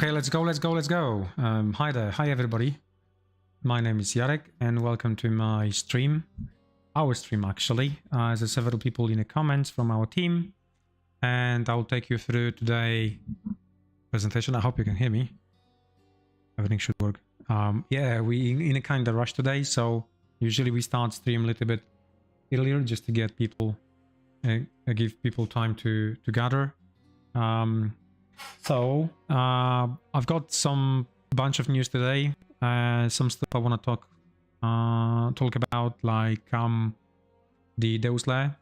Okay, let's go. Hi there. Hi, everybody. My name is Jarek, and welcome to my stream. Our stream, actually. There's several people in the comments from our team, and I'll take you through today's presentation. I hope you can hear me. Everything should work. Yeah, we in a kind of rush today, so usually we start stream a little bit earlier just to get people, give people time to gather. I've got some bunch of news today. Some stuff I want to talk about, like the Deuslair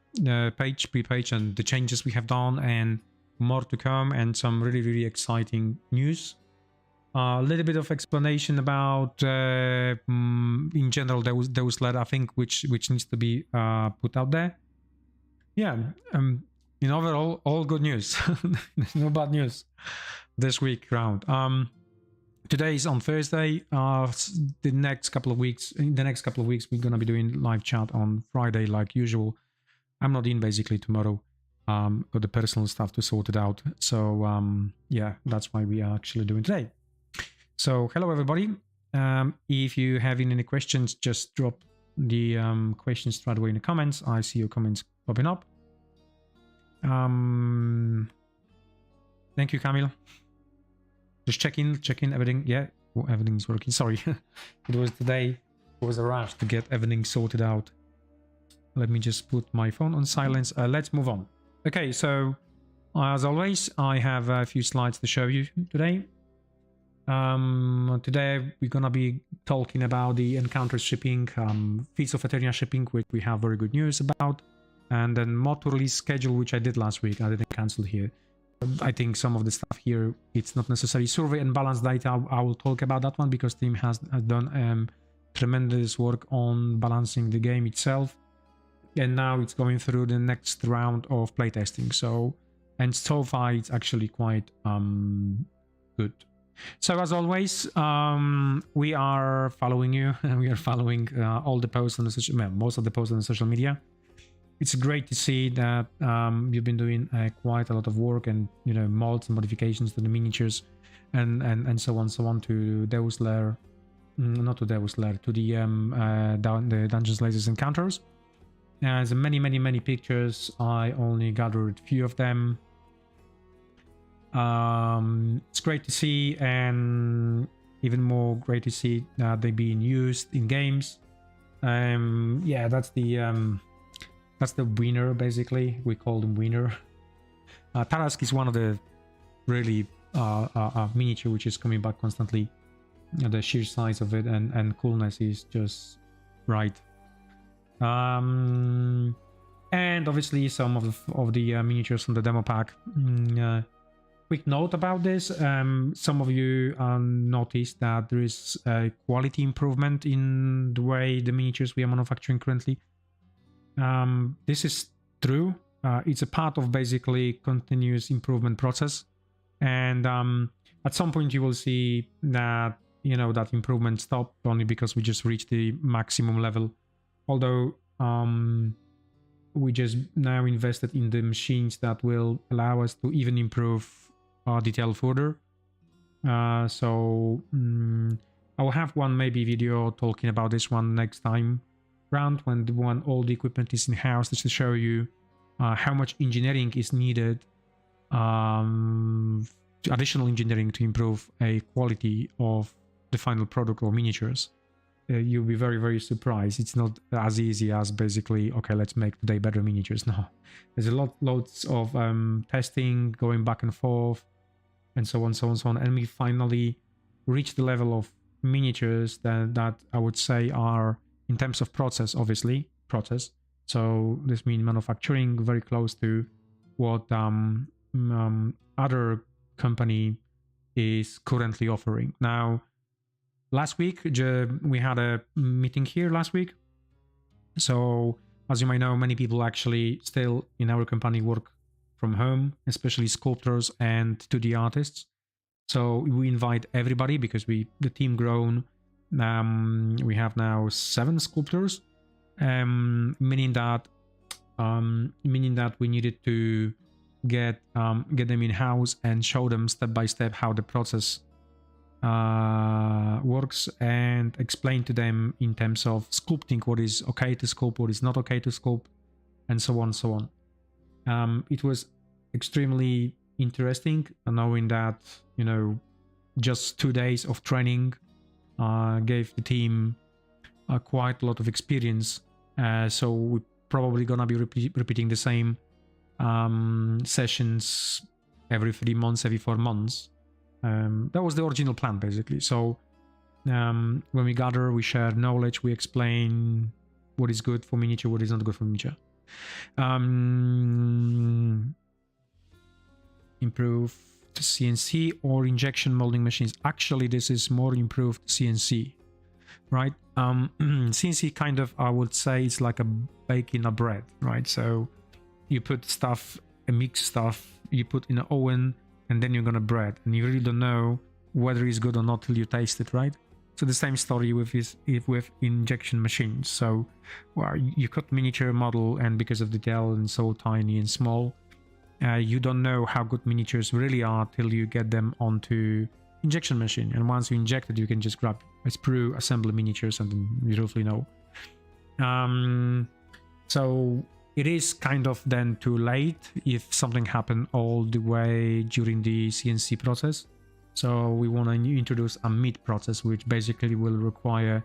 pre-page, and the changes we have done, and more to come, and some really exciting news. A little bit of explanation about in general Deuslair, I think, which needs to be put out there. Yeah. In overall, all good news. No bad news this week round. Today is on Thursday. In the next couple of weeks, we're gonna be doing live chat on Friday like usual. I'm not in basically tomorrow. Got the personal stuff to sort it out. So yeah, that's why we are actually doing today. So hello everybody. If you have any questions, just drop the questions straight away in the comments. I see your comments popping up. Thank you, Camille. Just checking everything. Yeah, everything's working. Sorry. It was a rush to get everything sorted out. Let me just put my phone on silence. Let's move on. Okay, so as always, I have a few slides to show you today. Today we're gonna be talking about the encounter shipping, feats of Eternia shipping, which we have very good news about. And then mod to release schedule, which I did last week. I didn't cancel here. I think some of the stuff here, it's not necessary. Survey and balance data, I will talk about that one because team has done tremendous work on balancing the game itself. And now it's going through the next round of playtesting. So far it's actually quite good. So as always, we are following you, and we are following all the posts on the social, most of the posts on the social media. It's great to see that you've been doing quite a lot of work, and mods and modifications to the miniatures, and so on to Deuslair, not to Deuslair, to the Dungeons, Lasers, Encounters. There's many pictures. I only gathered a few of them. It's great to see, and even more great to see that they're being used in games. Yeah, that's the winner, basically. We call them winner. Tarask is one of the really miniature which is coming back constantly. The sheer size of it and coolness is just right. And obviously some of the miniatures from the demo pack. Quick note about this. Some of you noticed that there is a quality improvement in the way the miniatures we are manufacturing currently. This is true. It's a part of basically continuous improvement process, and at some point you will see that that improvement stop only because we just reached the maximum level. Although we just now invested in the machines that will allow us to even improve our detail further. So I will have one maybe video talking about this one next time round, when all the equipment is in house, just to show you how much engineering is needed, additional engineering to improve a quality of the final product or miniatures. You'll be very surprised. It's not as easy as basically, okay, let's make today better miniatures. No, there's loads of testing, going back and forth, and so on, and we finally reach the level of miniatures that I would say are, in terms of process, obviously, so this means manufacturing, very close to what other company is currently offering. Now, last week, we had a meeting here last week. So, as you might know, many people actually still in our company work from home, especially sculptors and 2D artists. So we invite everybody because the team grown. We have now 7 sculptors, meaning that we needed to get them in house and show them step by step how the process works and explain to them in terms of sculpting what is okay to sculpt, what is not okay to sculpt, and so on, so on. It was extremely interesting knowing that, you know, just 2 days of training gave the team quite a lot of experience. So we're probably gonna be repeating the same sessions every 3 months, every 4 months. That was the original plan, basically. So when we gather, we share knowledge, we explain what is good for miniature, what is not good for miniature. Improve CNC or injection molding machines. Actually, this is more improved CNC, right? CNC kind of, I would say, it's like a baking a bread, right? So you put stuff, mix stuff, you put in an oven, and then you're gonna bread, and you really don't know whether it's good or not till you taste it, right? So the same story with injection machines. So, well, you cut miniature model, and because of the detail and so tiny and small, you don't know how good miniatures really are till you get them onto injection machine. And once you inject it, you can just grab a sprue, assemble miniatures, and then you roughly know. So it is kind of then too late if something happened all the way during the CNC process. So we want to introduce a mid process, which basically will require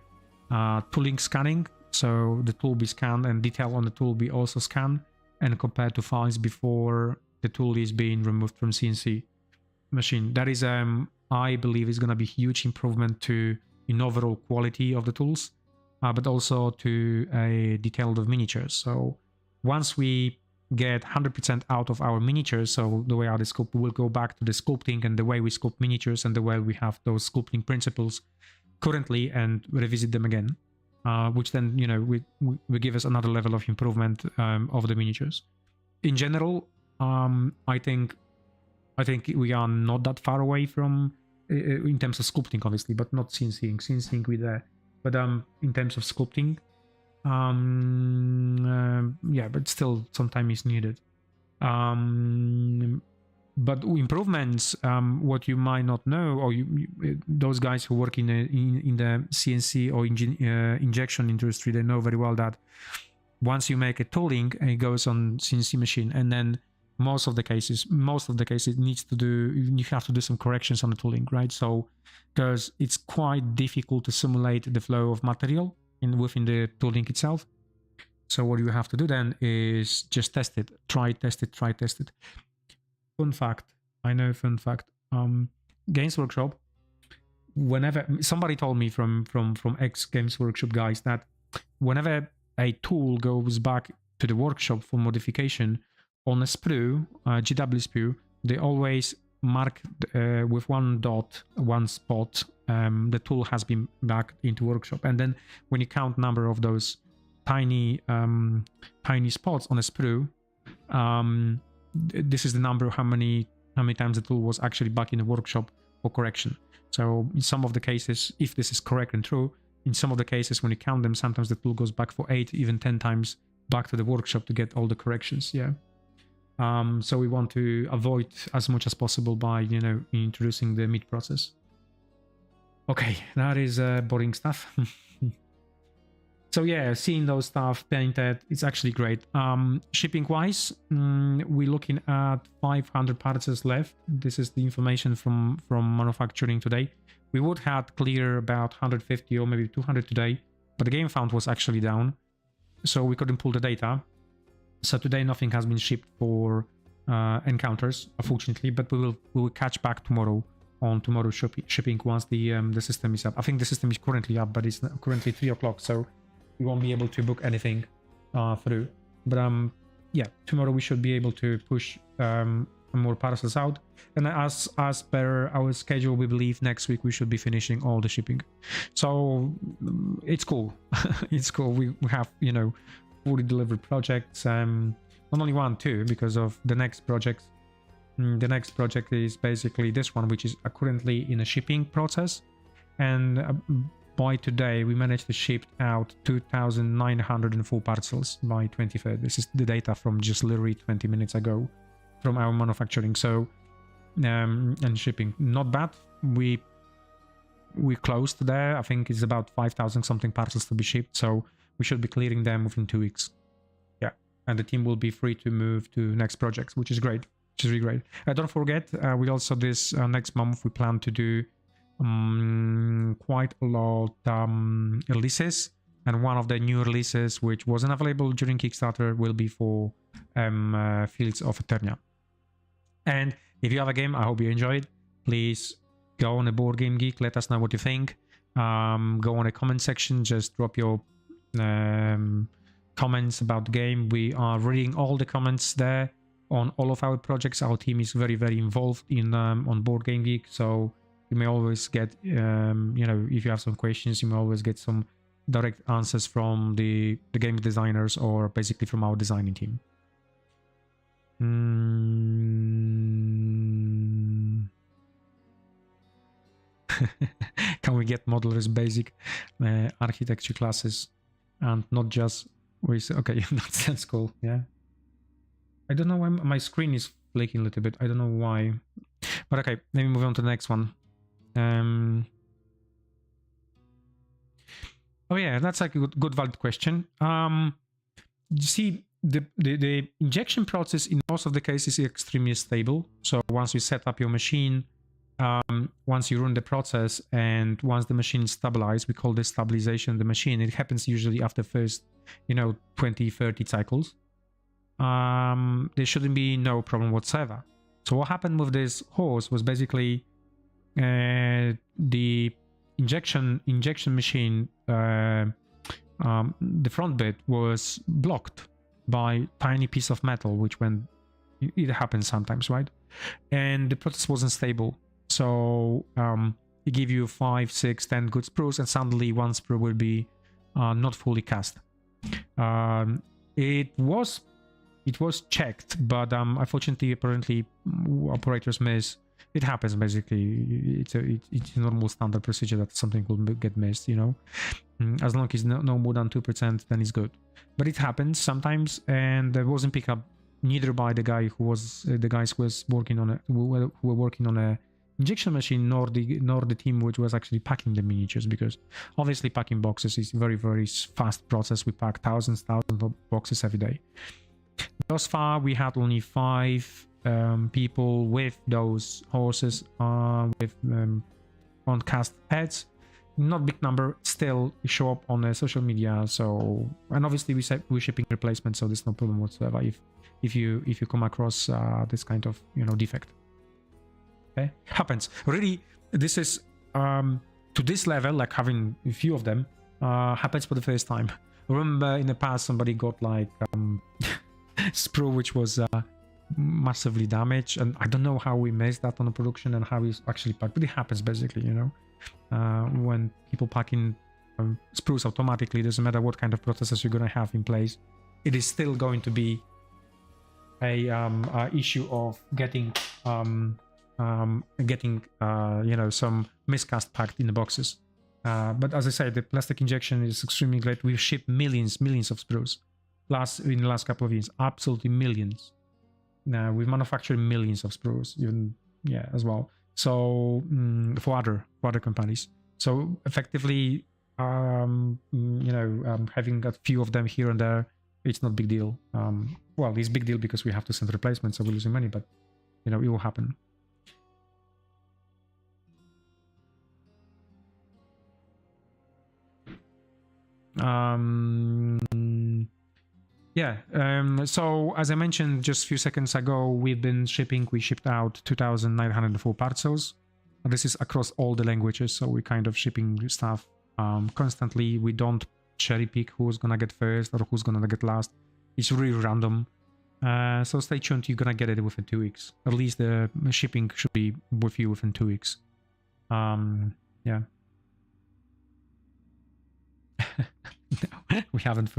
tooling scanning. So the tool be scanned and detail on the tool be also scanned and compared to files before the tool is being removed from CNC machine. That is, I believe, is going to be huge improvement to in overall quality of the tools, but also to a detail of miniatures. So once we get 100% out of our miniatures, so the way how the sculpt, will go back to the sculpting and the way we sculpt miniatures and the way we have those sculpting principles currently and revisit them again, which then, you know, we give us another level of improvement of the miniatures. In general, I think we are not that far away from, in terms of sculpting, obviously, but not CNCing. CNCing with there, but in terms of sculpting, yeah, but still some time is needed. But improvements, what you might not know, or those guys who work in the CNC or injection industry, they know very well that once you make a tooling, it goes on CNC machine, and then most of the cases needs to do, you have to do some corrections on the tooling, right? So because it's quite difficult to simulate the flow of material within the tooling itself. So what you have to do then is just test it, try test it. Fun fact, Games Workshop, whenever somebody told me from ex Games Workshop guys that whenever a tool goes back to the workshop for modification on a sprue, GW sprue, they always mark with one dot, one spot, the tool has been back into workshop. And then when you count number of those tiny spots on a sprue, this is the number how many times the tool was actually back in the workshop for correction. So in some of the cases, if this is correct and true, in some of the cases when you count them, sometimes the tool goes back for 8, even 10 times back to the workshop to get all the corrections. Yeah. So we want to avoid as much as possible by, you know, introducing the mid process. Okay, that is boring stuff. So yeah, seeing those stuff painted, it's actually great. Shipping wise, we're looking at 500 parcels left. This is the information from manufacturing today. We would have clear about 150 or maybe 200 today, but the game found was actually down, so we couldn't pull the data. So today nothing has been shipped for encounters, unfortunately, but we will catch back tomorrow on tomorrow's shipping once the system is up. I think the system is currently up, but it's currently 3 o'clock, so we won't be able to book anything through. But yeah, tomorrow we should be able to push more parcels out, and as per our schedule, we believe next week we should be finishing all the shipping. So it's cool. It's cool. We have, you know, fully delivered projects, not only 1, 2, because of the next project. The next project is basically this one, which is currently in a shipping process, and by today we managed to ship out 2,904 parcels by 23rd. This is the data from just literally 20 minutes ago from our manufacturing. So and shipping, not bad. We we're close to there. I think it's about 5,000 something parcels to be shipped, so we should be clearing them within 2 weeks. Yeah, and the team will be free to move to next projects, which is great. Which is really great. Don't forget, we also this next month we plan to do quite a lot releases, and one of the new releases which wasn't available during Kickstarter will be for Fields of Eternia. And if you have a game, I hope you enjoy it. Please go on a Board Game Geek, let us know what you think. Go on a comment section, just drop your comments about the game. We are reading all the comments there on all of our projects. Our team is very, very involved in on Board Game Geek, so you may always get, you know, if you have some questions, you may always get some direct answers from the game designers or basically from our designing team. Can we get modelers basic architecture classes and not just with, okay, that's cool. Yeah, I don't know why my screen is flaking a little bit. I don't know why, but okay, let me move on to the next one. Oh yeah, that's like a good valid question. You see, the injection process in most of the cases is extremely stable. So once you set up your machine, once you run the process, and once the machine is stabilized, we call this stabilization of the machine. It happens usually after first, you know, 20-30 cycles. There shouldn't be no problem whatsoever. So what happened with this horse was basically the injection machine, the front bit was blocked by tiny piece of metal, which when it happens sometimes, right? And the process wasn't stable. So it give you 5, 6, 10 good sprues, and suddenly one sprue will be not fully cast. It was checked, but unfortunately, apparently, operators miss. It happens basically. It's a normal standard procedure that something will get missed, you know. As long as it's no more than 2%, then it's good. But it happens sometimes, and it wasn't picked up neither by the guy who was the guys who was working on who were working on a injection machine, nor the team which was actually packing the miniatures, because obviously packing boxes is very, very fast process. We pack thousands of boxes every day. Thus far, we had only 5 people with those horses with on cast heads. Not big number, still show up on social media. So, and obviously we're shipping replacements, so there's no problem whatsoever if you come across this kind of, you know, defect. Okay, happens. Really, this is to this level, like having a few of them happens for the first time. Remember in the past somebody got like sprue which was massively damaged, and I don't know how we missed that on the production and how we actually packed, but it happens basically, you know. When people pack in sprues automatically, doesn't matter what kind of processors you're going to have in place, it is still going to be a issue of getting you know, some miscast packed in the boxes. But as I said, the plastic injection is extremely great. We've shipped millions of sprues in the last couple of years, absolutely millions. We've manufactured millions of sprues, even, yeah, as well. So for other companies. So effectively, you know, having a few of them here and there, it's not a big deal. Well, it's a big deal because we have to send replacements, so we're losing money, but you know, it will happen. Yeah, so as I mentioned just a few seconds ago, we shipped out 2,904 parcels. This is across all the languages, so we're kind of shipping stuff constantly. We don't cherry pick who's gonna get first or who's gonna get last. It's really random. So stay tuned, you're gonna get it within 2 weeks. At least the shipping should be with you within 2 weeks. Yeah. No, we haven't.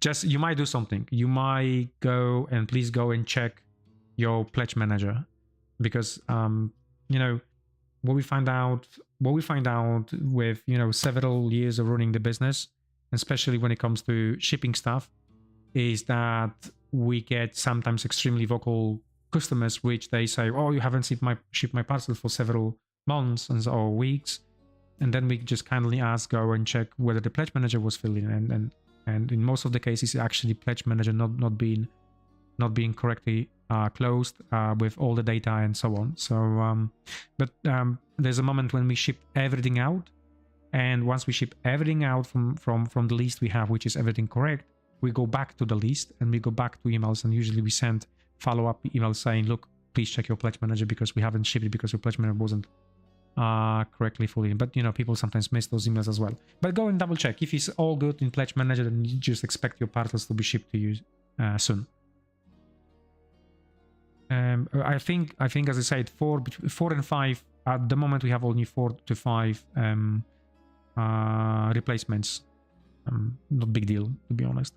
Just, you might do something. You might go and please go and check your pledge manager, because you know, what we find out with, you know, several years of running the business, especially when it comes to shipping stuff, is that we get sometimes extremely vocal customers, which they say, oh, you haven't shipped my parcel for several months or weeks. and then we just kindly ask, go and check whether the pledge manager was filled in, and in most of the cases, actually pledge manager not being correctly closed with all the data and so on. So, but there's a moment when we ship everything out, and once we ship everything out from the list we have, which is everything correct, we go back to the list and we go back to emails, and usually we send follow-up emails saying, look, please check your pledge manager because we haven't shipped it because your pledge manager wasn't correctly full in. But people sometimes miss those emails as well. But go and double check. If it's all good in pledge manager, then you just expect your parcels to be shipped to you soon. I think as I said, 4 and 5 at the moment we have only 4 to 5 replacements. Not big deal, to be honest.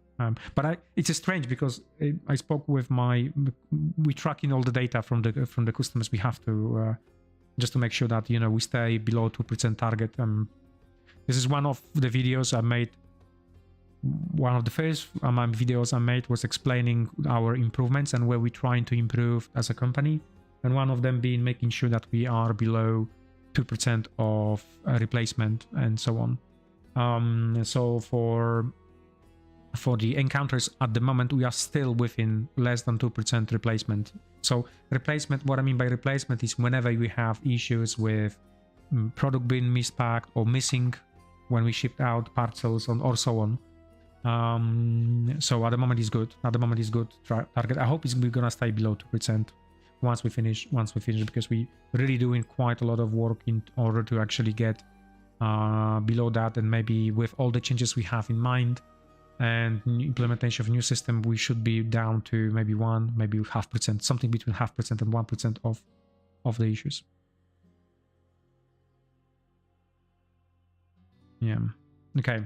But it's strange because I spoke with we tracking all the data from the customers we have to just to make sure that we stay below 2% target. This is one of the videos I made. One of the first videos I made was explaining our improvements and where we're trying to improve as a company, and one of them being making sure that we are below 2% of replacement and so on. So for the encounters at the moment, we are still within less than 2% replacement. So replacement, what I mean by replacement is whenever we have issues with product being mispacked or missing when we shipped out parcels or so on. So at the moment is good. At the moment is good target. I hope we're gonna stay below 2% once we finish because we really doing quite a lot of work in order to actually get below that, and maybe with all the changes we have in mind and implementation of new system, we should be down to maybe 0.5%, something between 0.5% and 1% of the issues. Yeah. Okay.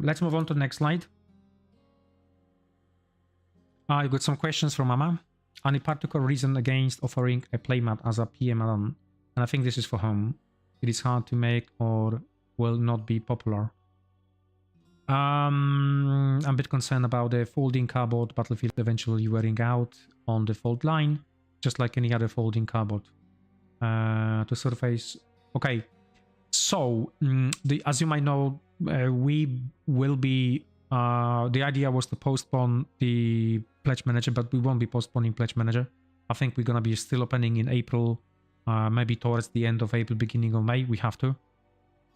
Let's move on to the next slide. I got some questions from Mama. Any particular reason against offering a playmat as a PM add-on? And I think this is for home. It is hard to make or will not be popular. I'm a bit concerned about the folding cardboard battlefield eventually wearing out on the fold line, just like any other folding cardboard. To surface. Okay, so as you might know, we will be. The idea was to postpone the pledge manager, but we won't be postponing pledge manager. I think we're gonna be still opening in April. Maybe towards the end of April, beginning of May, we have to.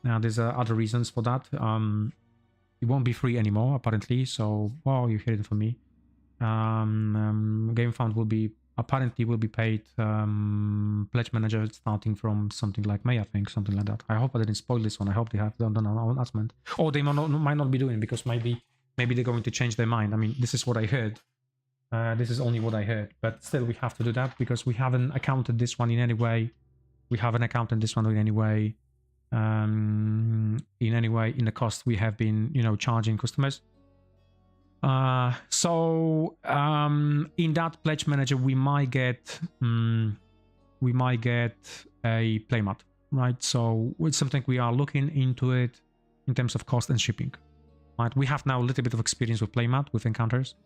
Now, there's other reasons for that. It won't be free anymore, apparently. So, oh, you heard it from me. Game Fund will be paid pledge manager starting from something like May, I think, something like that. I hope I didn't spoil this one. I hope they have done an announcement. Or they might not be doing, because maybe they're going to change their mind. I mean, this is what I heard. This is only what I heard, but still we have to do that because we haven't accounted this one in any way. We haven't accounted this one in any way. In the cost we have been, charging customers. So in that pledge manager, we might get a playmat, right? So it's something we are looking into it in terms of cost and shipping. Right? We have now a little bit of experience with playmat with encounters.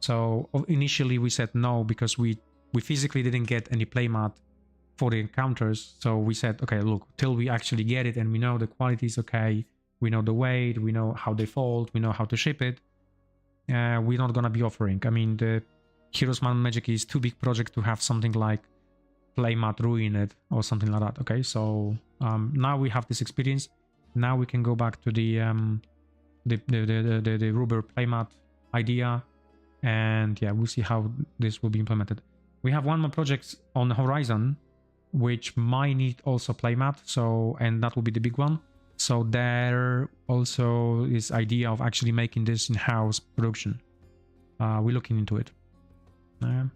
So initially we said no because we physically didn't get any playmat for the encounters. So we said, okay, look, till we actually get it and we know the quality is okay, we know the weight, we know how they fold, we know how to ship it, we're not gonna be offering. I mean, the Heroes Man Magic is too big project to have something like playmat ruin it or something like that. Okay, so now we have this experience. Now we can go back to the rubber playmat idea. And yeah, we'll see how this will be implemented. We have one more project on the horizon, which might need also playmat. So, and that will be the big one. So there also is idea of actually making this in-house production. We're looking into it. In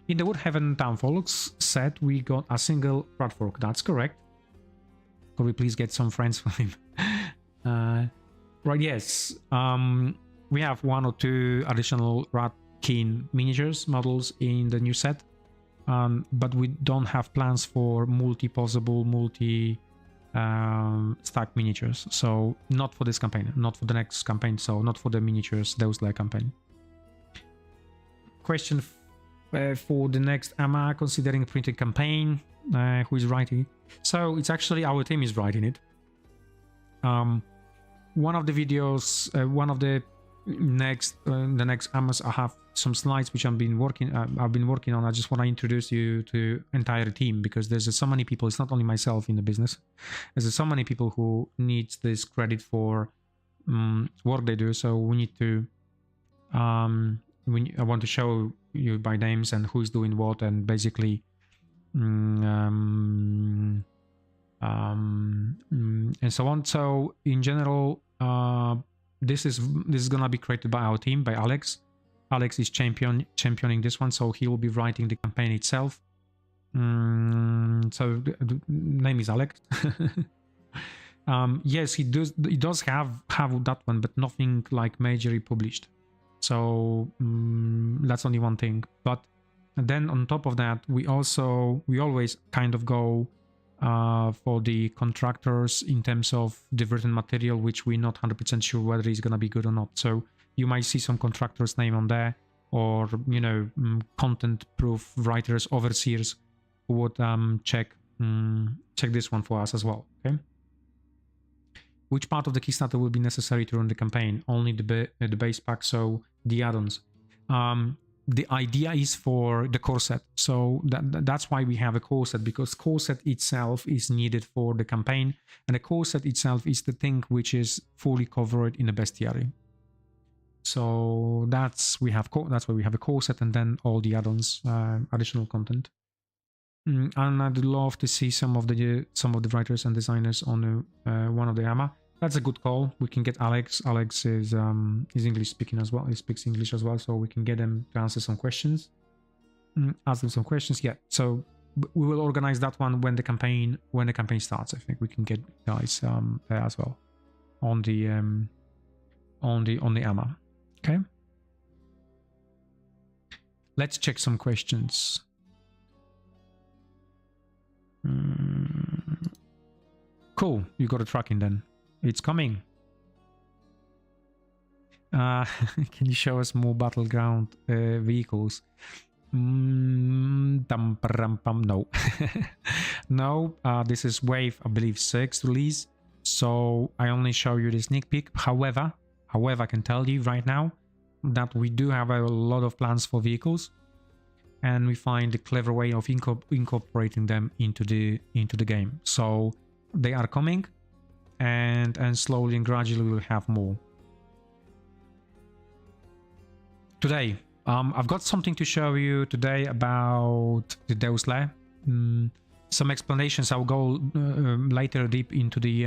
the Woodhaven Downfall set, we got a single rat fork. That's correct. Could we please get some friends for him? Right, yes. We have 1 or 2 additional Rat Keen miniatures models in the new set, but we don't have plans for multi-possible, stack miniatures. So not for this campaign, not for the next campaign, so not for the miniatures Deuslair campaign. question for the next AMA, considering printed campaign. Who is writing it? So it's actually our team is writing it. One of the videos, one of the next AMAs, I have some slides which I've been working on. I just want to introduce you to entire team, because there's so many people. It's not only myself in the business. There's so many people who needs this credit for work they do. So we need to I want to show you by names and who's doing what, and basically and so on. So in general, this is gonna be created by our team, by Alex. Alex is championing this one, so he will be writing the campaign itself. So the name is Alex. Yes, he does have that one, but nothing like majorly published. So that's only one thing. But then on top of that, we always kind of go for the contractors in terms of the written material, which we're not 100% sure whether it's gonna be good or not. So you might see some contractors' name on there, or content proof writers, overseers who would check this one for us as well. Okay. Which part of the Kickstarter will be necessary to run the campaign? Only the base pack, so the add-ons. The idea is for the core set, so that's why we have a core set, because core set itself is needed for the campaign, and the core set itself is the thing which is fully covered in the bestiary. So that's why we have a core set, and then all the add-ons, additional content. And I'd love to see some of the writers and designers on one of the AMA. That's a good call. We can get Alex. Alex is English speaking as well. He speaks English as well, so we can get him to answer some questions. Ask them some questions. Yeah. So we will organize that one when the campaign starts. I think we can get guys there as well on the AMA. Okay. Let's check some questions. Cool, you got a tracking then. It's coming. Can you show us more battleground vehicles? No. No, this is wave, I believe, 6 release. So I only show you the sneak peek. However, I can tell you right now that we do have a lot of plans for vehicles, and we find a clever way of incorporating them into the game. So they are coming, and slowly and gradually we'll have more. Today, I've got something to show you today about the Deuslair. Some explanations. I'll go later deep into the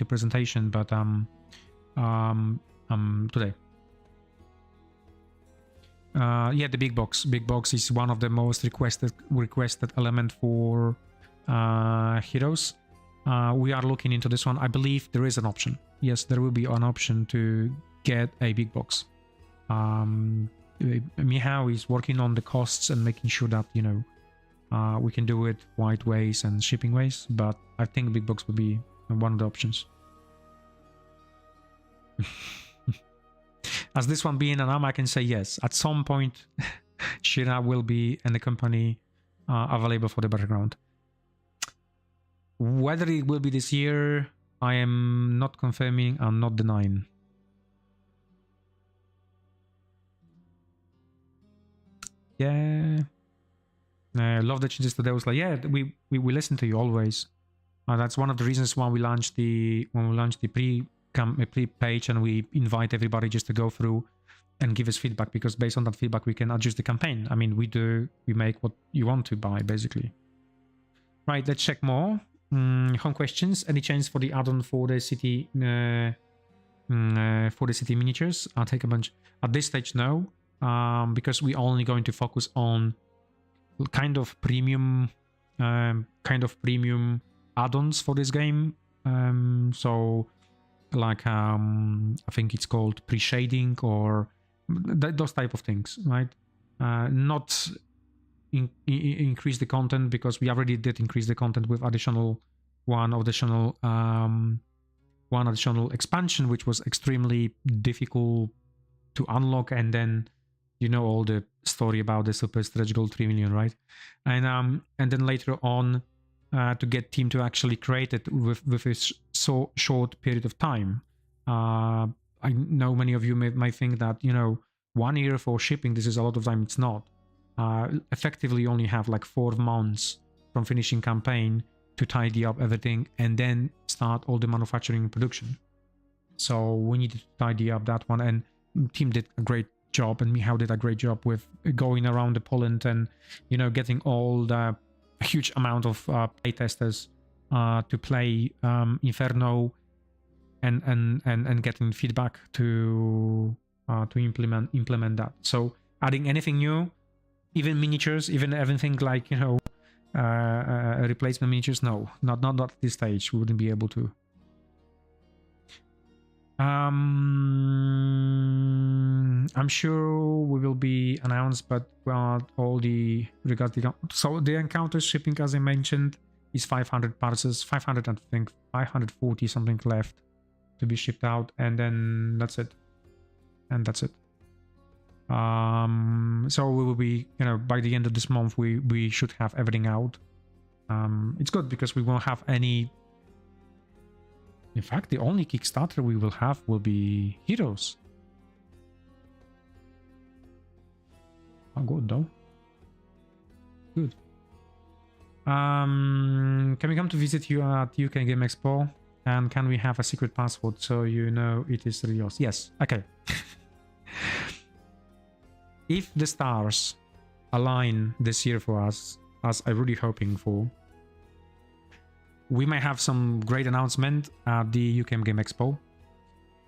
presentation, but today. Yeah, the big box. Big box is one of the most requested element for heroes. We are looking into this one. I believe there is an option. Yes, there will be an option to get a big box. Mihao is working on the costs and making sure that we can do it white ways and shipping ways. But I think big box will be one of the options. As this one being an AMA, I can say yes. At some point, Shira will be in the company available for the battleground. Whether it will be this year, I am not confirming. I'm not denying. Yeah. Love the changes to Deuslair. Yeah, we listen to you always. That's one of the reasons why we launched the pre-page, and we invite everybody just to go through and give us feedback, because based on that feedback we can adjust the campaign. I mean, we make what you want to buy, basically. Right, let's check more. Home questions. Any chance for the add-on for the city miniatures? I'll take a bunch. At this stage, no, because we're only going to focus on kind of premium add-ons for this game. So like I think it's called pre-shading or those type of things, right? Not increase the content, because we already did increase the content with one additional expansion, which was extremely difficult to unlock, and then You know all the story about the super stretch goal 3 million, right? And then later on, to get team to actually create it with a so short period of time. I know many of you might think that, you know, 1 year for shipping, this is a lot of time. It's not. Effectively, you only have like 4 months from finishing campaign to tidy up everything and then start all the manufacturing and production. So we needed to tidy up that one, and team did a great job, and Michał did a great job with going around the Poland and, you know, getting all the huge amount of playtesters to play Inferno and getting feedback to implement that. So adding anything new, even miniatures, even everything like, you know, replacement miniatures, no, not at this stage. We wouldn't be able to. I'm sure we will be announced, but all the so the encounter shipping, as I mentioned, is 500 parcels, 500, I think 540 something left to be shipped out, and then that's it. And that's it. So we will be, you know, by the end of this month, we should have everything out. It's good because we won't have any. In fact, the only Kickstarter we will have will be Heroes. Oh, good though. Good. Can we come to visit you at UK Game Expo? And can we have a secret password so you know it is yours? Yes. Okay. If the stars align this year for us, as I'm really hoping for, we might have some great announcement at the UK Game Expo.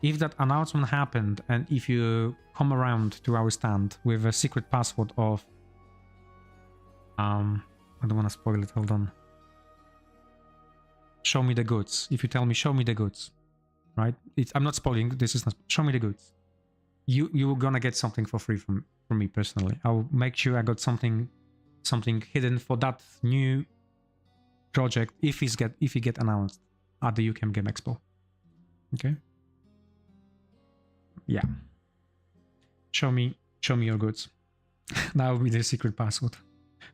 If that announcement happened, and if you come around to our stand with a secret password of... I don't want to spoil it, hold on. Show me the goods. If you tell me, show me the goods, right? I'm not spoiling, this is not... Show me the goods. You're gonna get something for free from me personally. I'll make sure I got something hidden for that new project if it get announced at the UK Game Expo. Okay. Yeah. Show me your goods. That will be the secret password.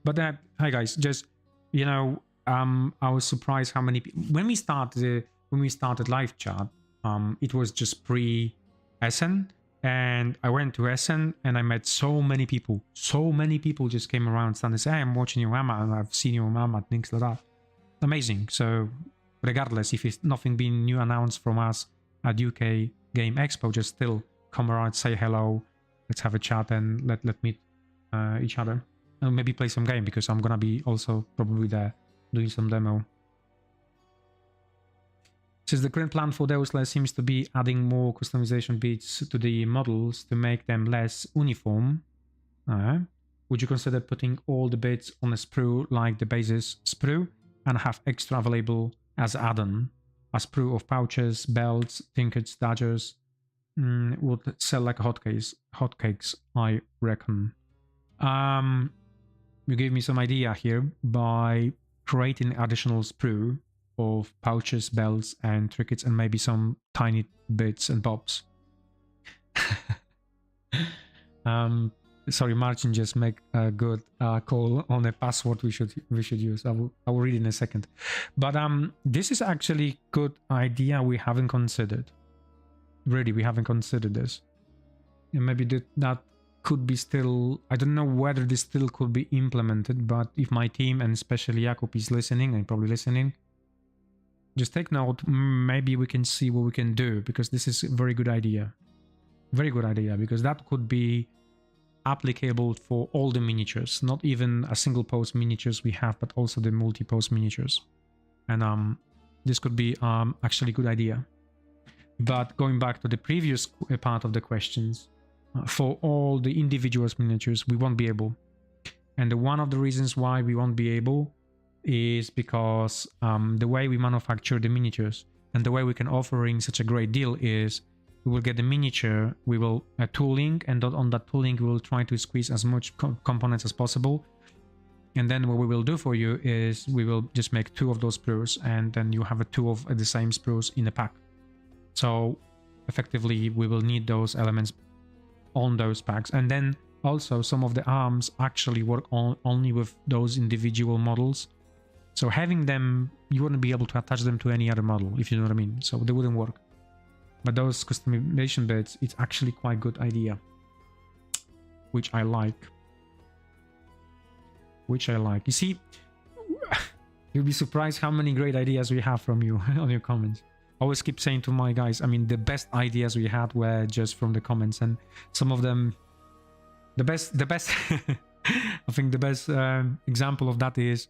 But hi guys, just, you know, I was surprised how many people when we started live chat. It was just pre-Essen. And I went to Essen and I met so many people. So many people just came around and said, hey, I'm watching your AMA and I've seen your AMA and things like that. Amazing. So regardless, if it's nothing been new announced from us at UK Game Expo, just still come around, say hello, let's have a chat and let meet each other. And maybe play some game because I'm gonna be also probably there doing some demo. Since the current plan for Deuslair seems to be adding more customization bits to the models to make them less uniform, would you consider putting all the bits on a sprue like the basis sprue and have extra available as add-on? A sprue of pouches, belts, trinkets, dodgers would sell like hotcakes, I reckon. You gave me some idea here by creating additional sprue of pouches, belts, and trinkets, and maybe some tiny bits and bobs. Sorry, Martin just make a good call on a password we should use. I will read in a second. But this is actually good idea we haven't considered. Really, we haven't considered this. And maybe that could be still... I don't know whether this still could be implemented, but if my team, and especially Jakub, is listening, and probably listening, just take note, maybe we can see what we can do, because this is a very good idea. Very good idea, because that could be applicable for all the miniatures, not even a single pose miniatures we have, but also the multi-pose miniatures. And this could be actually a good idea. But going back to the previous part of the questions, for all the individuals miniatures, we won't be able. And one of the reasons why we won't be able is because the way we manufacture the miniatures and the way we can offering such a great deal is we will get the miniature, we will tooling, and on that tooling we will try to squeeze as much components as possible. And then what we will do for you is we will just make 2 of those sprues, and then you have 2 of the same sprues in a pack. So effectively we will need those elements on those packs. And then also some of the arms actually work only with those individual models. So having them, you wouldn't be able to attach them to any other model, if you know what I mean. So they wouldn't work. But those customization bits, it's actually quite a good idea, which I like. You see, you'll be surprised how many great ideas we have from you on your comments. I always keep saying to my guys, I mean, the best ideas we had were just from the comments, and some of them, the best, I think the best example of that is,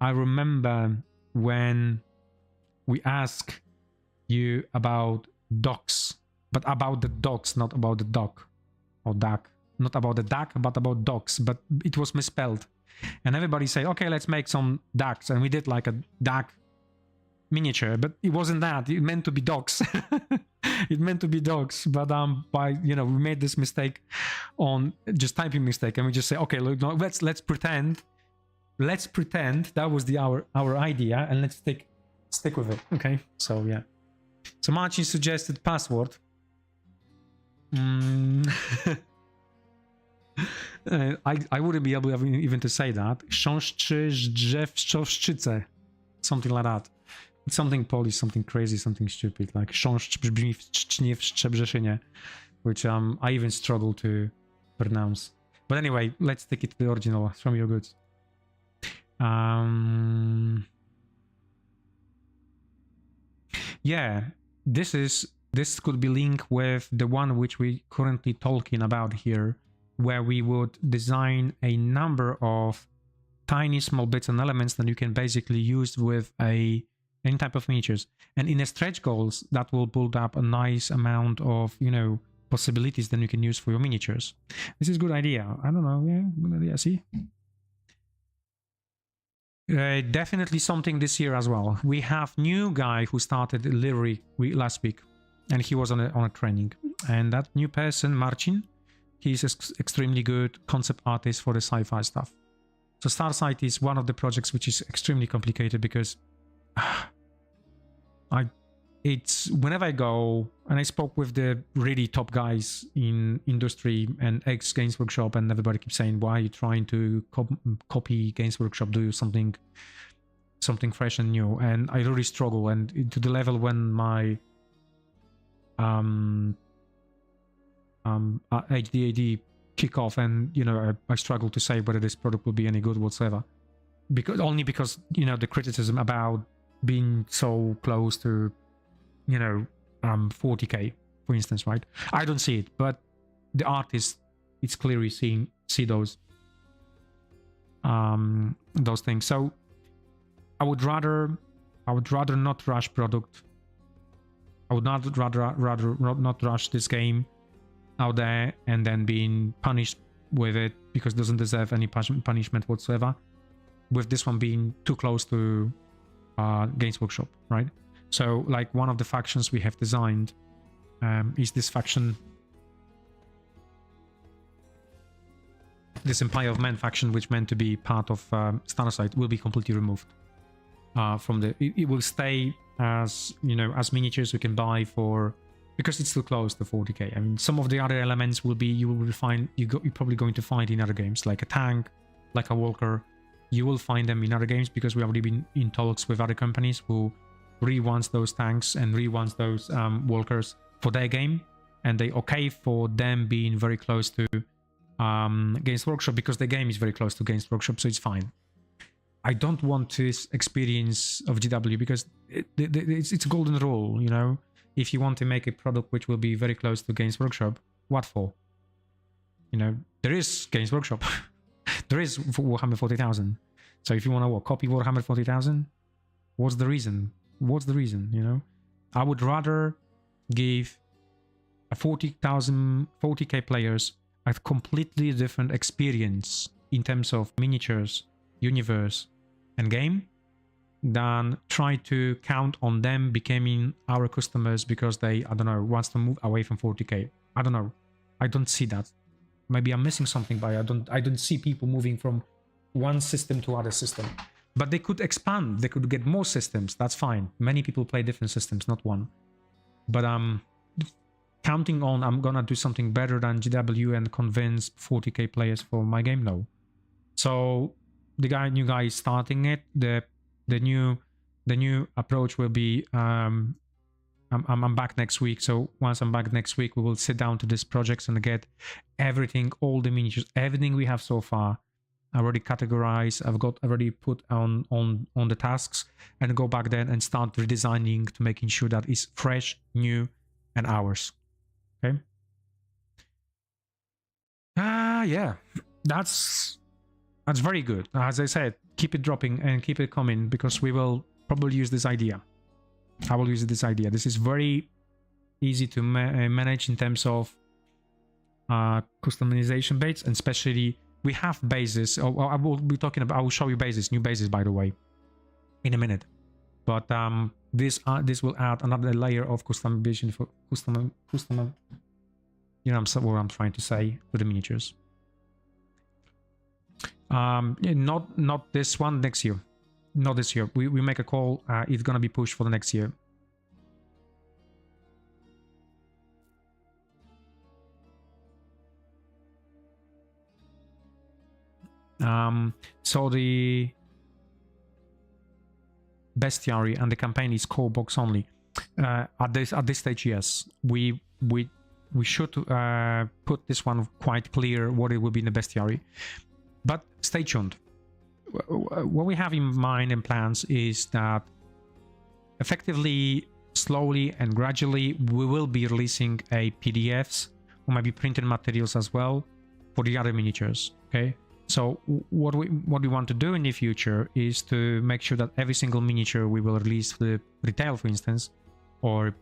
I remember when we asked you about dogs, but about the dogs, not about the dog or duck, not about the duck, but about dogs, but it was misspelled. And everybody say, okay, let's make some ducks. And we did like a duck miniature, but it wasn't that. It meant to be dogs. It meant to be dogs, but by we made this mistake on just typing mistake, and we just say, okay, look, no, let's pretend that was our idea, and let's stick with it. Okay, so yeah. So Marcin suggested password. I wouldn't be able even to say that. Something like that. It's something Polish, something crazy, something stupid. Like which I even struggle to pronounce. But anyway, let's take it to the original. Show me your goods. Yeah, this could be linked with the one which we currently talking about here, where we would design a number of tiny small bits and elements that you can basically use with any type of miniatures. And in a stretch goals, that will build up a nice amount of, possibilities that you can use for your miniatures. This is a good idea. I don't know. Yeah, good idea. See? Definitely something this year as well. We have new guy who started literally last week, and he was on a training. And that new person, Marcin, he's extremely good concept artist for the sci-fi stuff. So Starsight is one of the projects which is extremely complicated because it's whenever I go and I spoke with the really top guys in industry and ex Games Workshop, and everybody keeps saying, why are you trying to copy Games Workshop, do something fresh and new? And I really struggle, and to the level when my HDAD kick off, and I struggle to say whether this product will be any good whatsoever, because the criticism about being so close to 40k, for instance, right? I don't see it, but the artist, it's clearly see those things. So I would rather not rush product. I would not rather not rush this game out there and then being punished with it because it doesn't deserve any punishment whatsoever, with this one being too close to Games Workshop, right? So like one of the factions we have designed is this faction, this Empire of Men faction, which meant to be part of Starsight, will be completely removed from the. It will stay as as miniatures you can buy for, because it's too close to 40k. I mean, some of the other elements will be you're probably going to find in other games, like a tank, like a walker. You will find them in other games because we've already been in talks with other companies who really wants those tanks and really wants those walkers for their game, and they okay for them being very close to Games Workshop because the game is very close to Games Workshop, so it's fine. I don't want this experience of GW because it's a golden rule, If you want to make a product which will be very close to Games Workshop, what for? There is Games Workshop. There is Warhammer 40,000. So if you want to copy Warhammer 40,000, what's the reason? I would rather give a 40k players a completely different experience in terms of miniatures, universe, and game than try to count on them becoming our customers because they, I don't know, wants to move away from 40k. I don't know. I don't see that. Maybe I'm missing something, but I don't see people moving from one system to other system. But they could expand. They could get more systems. That's fine. Many people play different systems, not one. But counting on I'm gonna do something better than GW and convince 40k players for my game. No. So the new guy is starting it. The new approach will be I'm back next week. So once I'm back next week, we will sit down to this project and get everything, all the miniatures, everything we have so far. I already categorized. I've got already put on the tasks, and go back then and start redesigning to making sure that it's fresh, new, and ours. Okay. Yeah, that's very good. As I said, keep it dropping and keep it coming, because we will probably use this idea. I will use this idea. This is very easy to manage in terms of customization bits, and especially we have bases. I will be talking about. I will show you bases, new bases, by the way, in a minute. But this will add another layer of customization for custom. You know what I'm trying to say with the miniatures. Not this one, next year. Not this year. We make a call. It's gonna be pushed for the next year. So the bestiary and the campaign is core box only. At this stage, yes, we should put this one quite clear what it will be in the bestiary. But stay tuned. What we have in mind and plans is that effectively, slowly and gradually, we will be releasing a PDFs or maybe printed materials as well for the other miniatures. Okay. So what we want to do in the future is to make sure that every single miniature we will release for the retail, for instance, or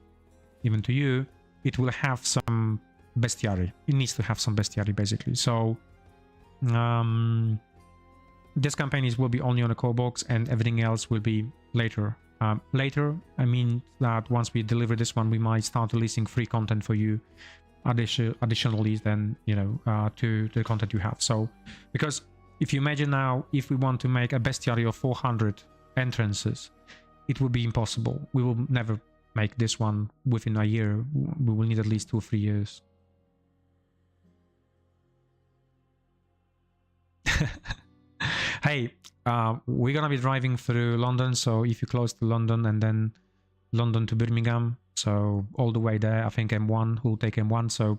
even to you, it will have some bestiary. It needs to have some bestiary, basically. So this campaign will be only on the core box, and everything else will be later. Later, I mean that once we deliver this one, we might start releasing free content for you, additionally than, you know, to the content you have. So, because if you imagine now, if we want to make a bestiary of 400 entrances, it would be impossible. We will never make this one within a year. We will need at least 2 or 3 years. Hey, we're gonna be driving through London, so if you're close to London, and then London to Birmingham, so all the way there, I think M1 will take M1. So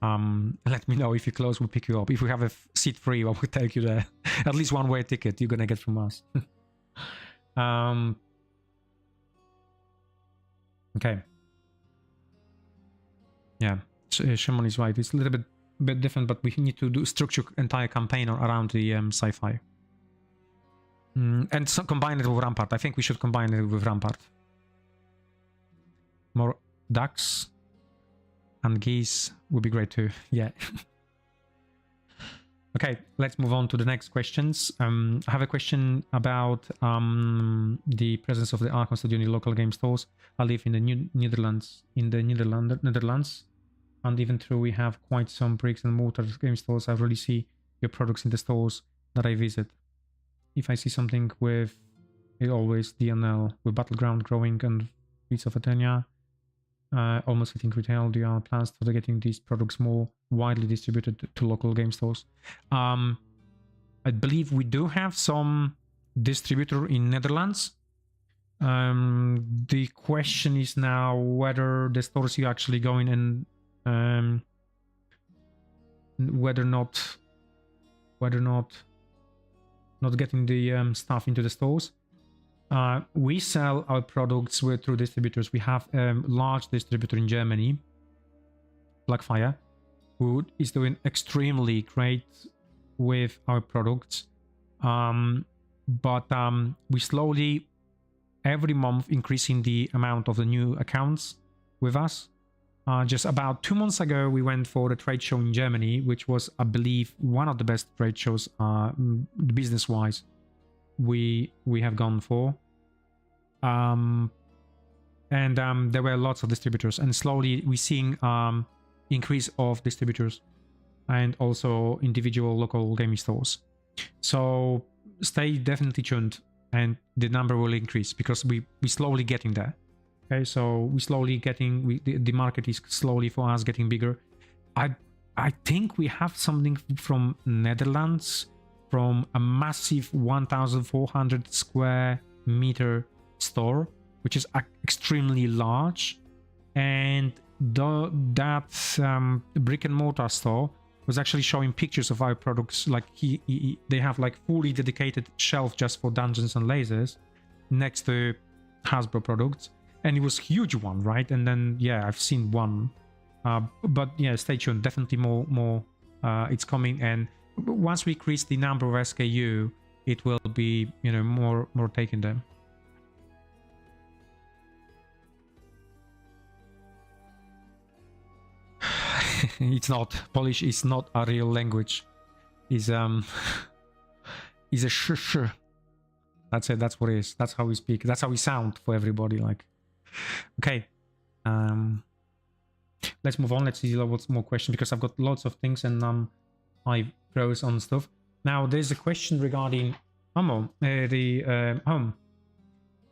let me know if you're close, we'll pick you up. If we have a seat free, I will take you there. At least one-way ticket you're gonna get from us. Okay. Yeah, Shimon is right. It's a little bit different, but we need to do structure entire campaign around the sci-fi. And so combine it with Rampart. I think we should combine it with Rampart. More ducks and geese would be great too. Yeah. Okay, let's move on to the next questions. I have a question about the presence of the Archon Studio in the local game stores. I live in the Netherlands, and even though we have quite some bricks and mortar game stores, I really see your products in the stores that I visit. If I see something with it, always DNL with Battleground growing and Beats of Eternia, almost hitting retail. Do you have plans for getting these products more widely distributed to local game stores? I believe we do have some distributor in Netherlands. The question is now whether the stores you actually go in and whether not getting the stuff into the stores. We sell our products through distributors. We have a large distributor in Germany, Blackfire, who is doing extremely great with our products. But we slowly, every month, increasing the amount of the new accounts with us. Just about 2 months ago, we went for the trade show in Germany, which was, I believe, one of the best trade shows business-wise we have gone for. And there were lots of distributors, and slowly we're seeing increase of distributors and also individual local gaming stores. So stay definitely tuned, and the number will increase because we're slowly getting there. Okay, so we slowly getting, the market is slowly for us getting bigger. I think we have something from Netherlands, from a massive 1,400 square meter store, which is extremely large. And that brick and mortar store was actually showing pictures of our products. Like they have like fully dedicated shelf just for Dungeons and Lasers next to Hasbro products, and it was huge one, right? And then yeah, I've seen one, but yeah, stay tuned. Definitely more. It's coming, and once we increase the number of SKU, it will be, you know, more taken there. It's not Polish. Is not a real language. Is is a sh. That's it. That's what it is. That's how we speak. That's how we sound for everybody. Like, okay. Let's move on. Let's see lots more questions, because I've got lots of things and I froze on stuff. Now there's a question regarding ammo.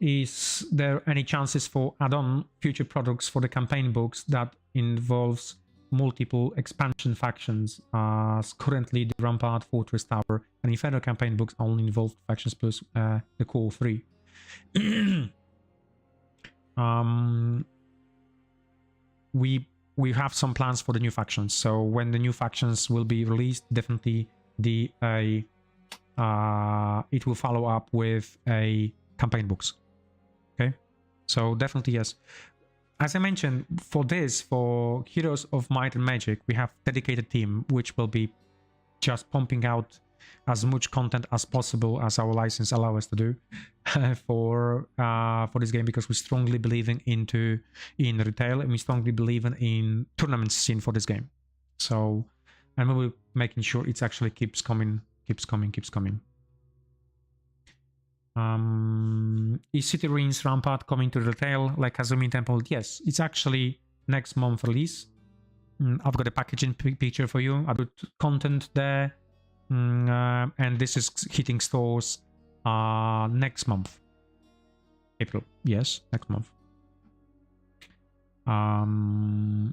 Is there any chances for add-on future products for the campaign books that involves multiple expansion factions, as currently the Rampart, Fortress, Tower, and Inferno campaign books only involve factions plus the core 3. We have some plans for the new factions, so when the new factions will be released, definitely it will follow up with a campaign books. Okay, so definitely yes. As I mentioned, for Heroes of Might and Magic, we have dedicated team which will be just pumping out as much content as possible as our license allows us to do for this game, because we strongly believe in retail, and we strongly believe in tournament scene for this game. So, and we'll be making sure it actually keeps coming. Is City Ruins Rampart coming to retail like Azumi Temple? Yes, it's actually next month release. I've got a packaging picture for you. I've got content there, and this is hitting stores next month, April. Yes, next month.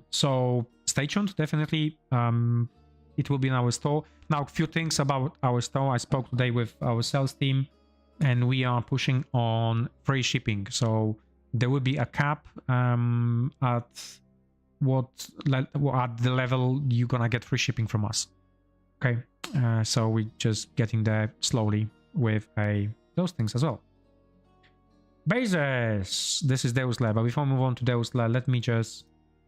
So stay tuned. Definitely, it will be in our store. Now, a few things about our store. I spoke today with our sales team, and we are pushing on free shipping. So there will be a cap at the level you're gonna get free shipping from us. Okay, so we're just getting there slowly with those things as well. Bases. This is Deuslair, but before we move on to Deuslair, let me just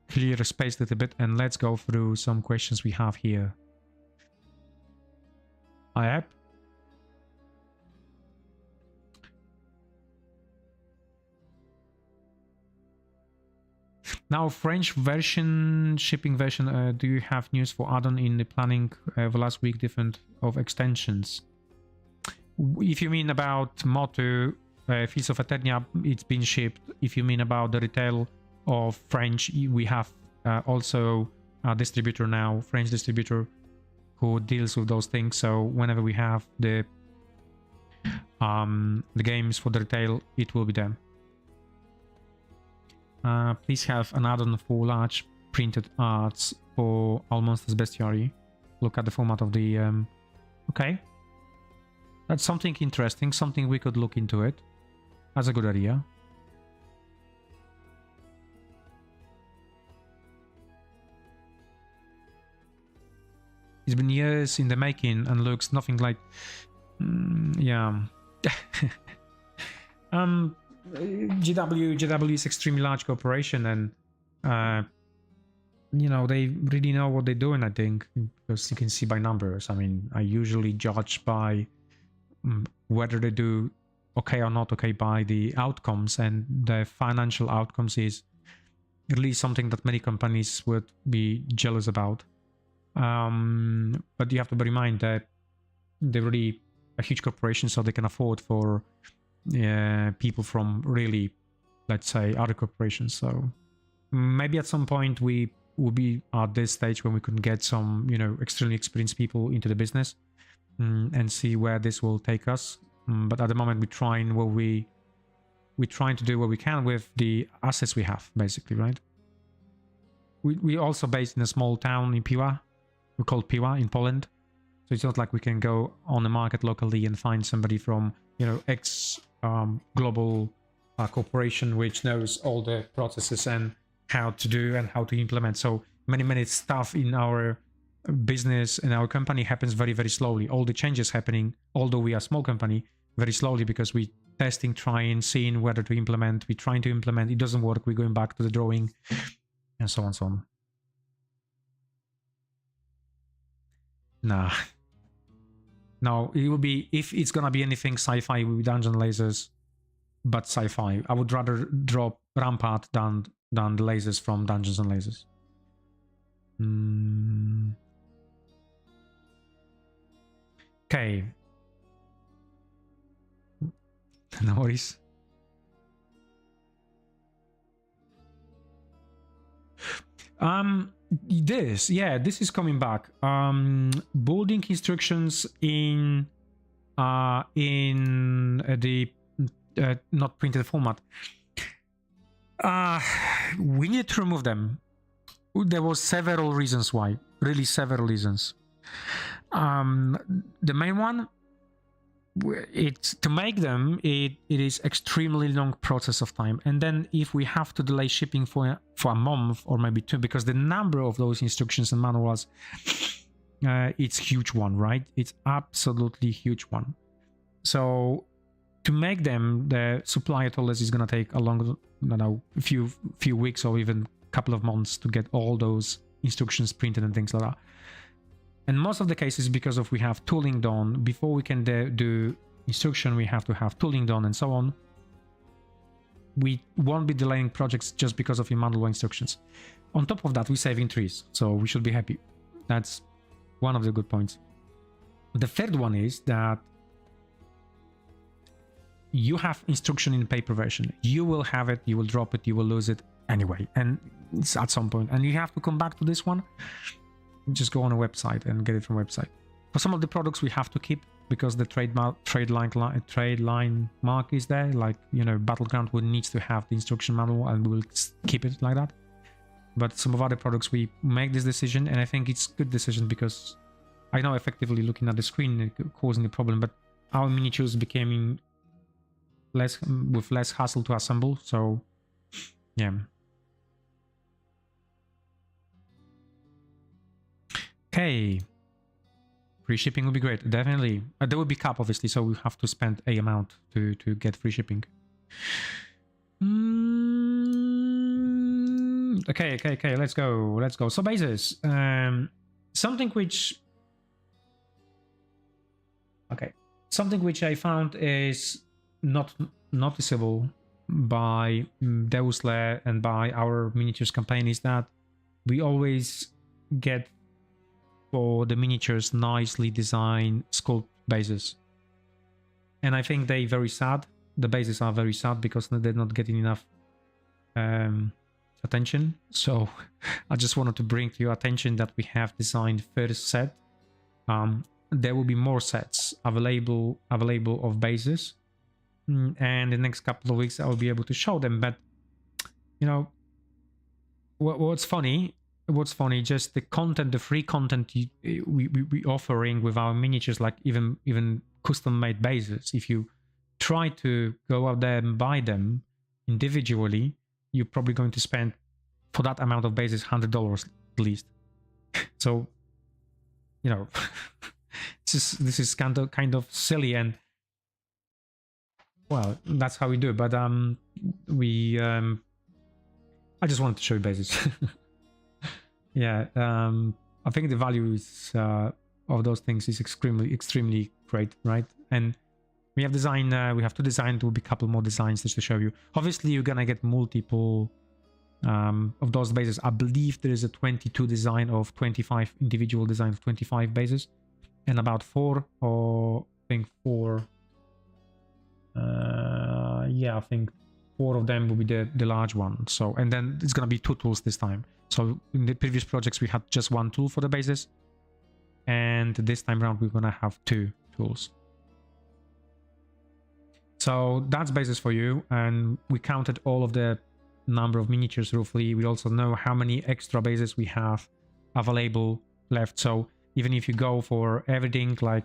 clear the space a little bit and let's go through some questions we have here. Yep. Now, French version, shipping version, do you have news for add-on in the planning of last week, different of extensions? If you mean about Motu, Fields of Eternia, it's been shipped. If you mean about the retail of French, we have also a distributor now, French distributor, who deals with those things. So whenever we have the games for the retail, it will be there. Please have an add-on for large printed arts for All Monsters Bestiary. Look at the format of the... Okay. That's something interesting, something we could look into it. That's a good idea. It's been years in the making and looks nothing like... yeah. GW is extremely large corporation, and you know, they really know what they're doing, I think, because you can see by numbers. I mean, I usually judge by whether they do okay or not okay by the outcomes, and the financial outcomes is really something that many companies would be jealous about. But you have to bear in mind that they're really a huge corporation, so they can afford for people from really, let's say, other corporations. So maybe at some point we will be at this stage when we can get some, you know, extremely experienced people into the business and see where this will take us. But at the moment we're trying what we we're trying to do what we can with the assets we have, basically, right? We also based in a small town in Piła. We call Piła in Poland. So it's not like we can go on the market locally and find somebody from, you know, global corporation which knows all the processes and how to do and how to implement. So many stuff in our business and our company happens very, very slowly. All the changes happening, although we are a small company, very slowly, because we testing, trying, seeing whether to implement. We're trying to implement. It doesn't work. We're going back to the drawing, and so on, so on. Nah. No, it will be, if it's gonna be anything sci-fi with dungeon lasers, but sci-fi. I would rather drop Rampart than the lasers from Dungeons and Lasers. Okay. No worries. This is coming back. Building instructions in the not printed format. We need to remove them. There was several reasons why. Really several reasons. The main one, it's to make them, it is extremely long process of time, and then if we have to delay shipping for a month or maybe two, because the number of those instructions and manuals, it's huge one, right? It's absolutely huge one. So to make them, the supplier told us it's gonna take a long, I don't know, a few weeks or even a couple of months to get all those instructions printed and things like that. And most of the cases, because of we have tooling done, before we can do instruction, we have to have tooling done and so on. We won't be delaying projects just because of manual instructions. On top of that, we're saving trees, so we should be happy. That's one of the good points. The third one is that you have instruction in paper version. You will have it, you will drop it, you will lose it anyway, and it's at some point, and you have to come back to this one. Just go on a website and get it from website. For some of the products we have to keep because the trade line mark is there, like, you know, Battleground would needs to have the instruction manual, and we will keep it like that. But some of other products we make this decision, and I think it's good decision, because I know effectively looking at the screen causing a problem, but our miniatures became less hassle to assemble. So yeah. Okay, free shipping would be great, definitely. There will be cap, obviously, so we have to spend a amount to get free shipping. Okay, let's go. So bases, something which I found is not noticeable by Deuslair and by our miniatures campaign is that we always get for the miniatures nicely designed sculpt bases, and I think they very sad. The bases are very sad because they're not getting enough attention. So I just wanted to bring to your attention that we have designed first set. There will be more sets available of bases, and the next couple of weeks I will be able to show them. But you know what's funny, just the content, the free content we offering with our miniatures, like even custom made bases. If you try to go out there and buy them individually, you're probably going to spend for that amount of bases $100 at least. So you know, this is kind of silly, and well, that's how we do it. But I just wanted to show you bases. Yeah, I think the value is of those things is extremely great, right? And we have design, we have to design. There will be a couple more designs just to show you. Obviously, you're gonna get multiple of those bases. I believe there is a 22 design of 25 individual design of 25 bases, and about 4 or I think 4. Yeah, I think 4 of them will be the large one. So, and then it's gonna be 2 tools this time. So in the previous projects we had just 1 tool for the bases, and this time around we're gonna have 2 tools. So that's basis for you, and we counted all of the number of miniatures roughly. We also know how many extra bases we have available left. So even if you go for everything, like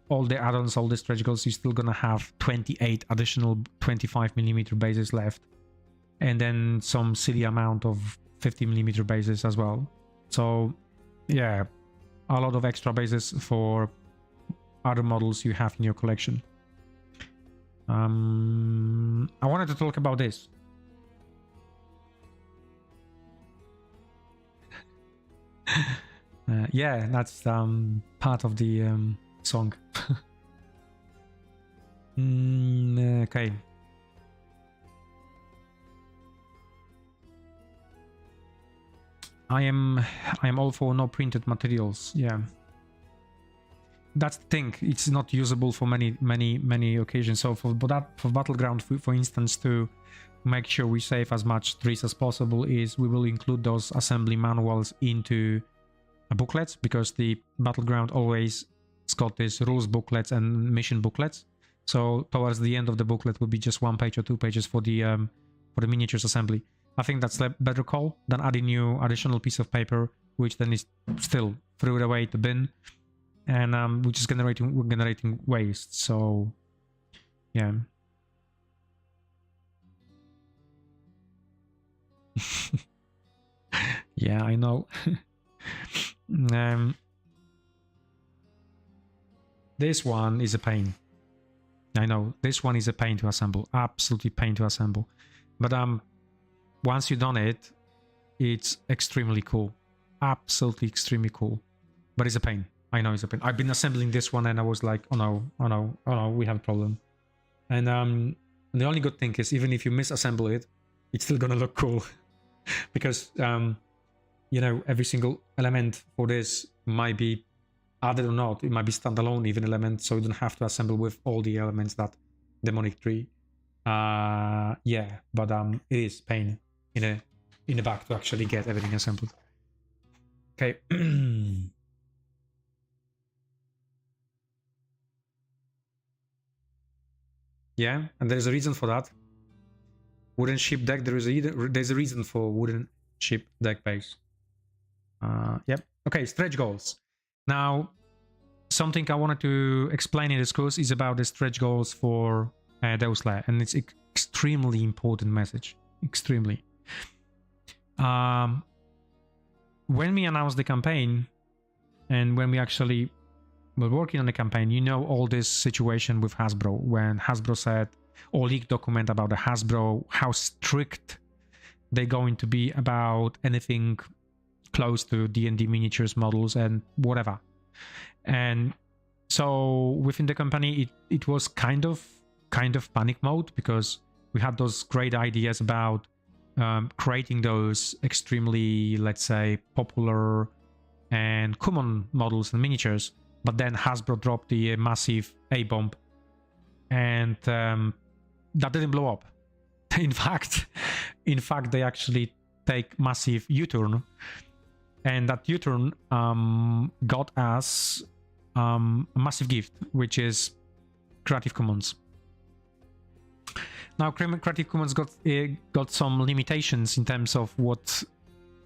all the add-ons, all the stretch goals, you're still gonna have 28 additional 25mm bases left, and then some silly amount of 50mm bases as well. So yeah, a lot of extra bases for other models you have in your collection. I wanted to talk about this. Yeah, that's part of the song. Okay. I am all for no printed materials. Yeah, that's the thing. It's not usable for many occasions. So for Battleground, for instance, to make sure we save as much trees as possible, is we will include those assembly manuals into booklets, because the Battleground always got these rules booklets and mission booklets. So towards the end of the booklet will be just 1 page or 2 pages for the miniatures assembly. I think that's a better call than adding new additional piece of paper, which then is still threw it away to bin, and which is generating waste. So yeah. Yeah, I know. This one is a pain. I know this one is a pain to assemble, absolutely pain to assemble. But once you've done it, it's extremely cool, absolutely extremely cool. But it's a pain. I know it's a pain. I've been assembling this one, and I was like, oh no, oh no, oh no, we have a problem. And the only good thing is, even if you misassemble it, it's still gonna look cool, because you know, every single element for this might be added or not. It might be standalone even element, so you don't have to assemble with all the elements that demonic tree. Yeah, but it is pain in the back to actually get everything assembled. Okay. Yeah, and there's a reason for that. Wooden ship deck. There's a reason for wooden ship deck base. Yep. Okay, stretch goals. Now, something I wanted to explain in this course is about the stretch goals for Deuslair, and it's extremely important message. Extremely. When we announced the campaign, and when we actually were working on the campaign, you know, all this situation with Hasbro, when Hasbro said, or leaked document about the Hasbro, how strict they're going to be about anything close to D&D miniatures models and whatever. And so within the company, it was kind of panic mode, because we had those great ideas about creating those extremely, let's say, popular and common models and miniatures. But then Hasbro dropped the massive A-bomb, and that didn't blow up. In fact, they actually take massive U-turn, and that U-turn got us a massive gift, which is Creative Commons. Now, Creative Commons got some limitations in terms of what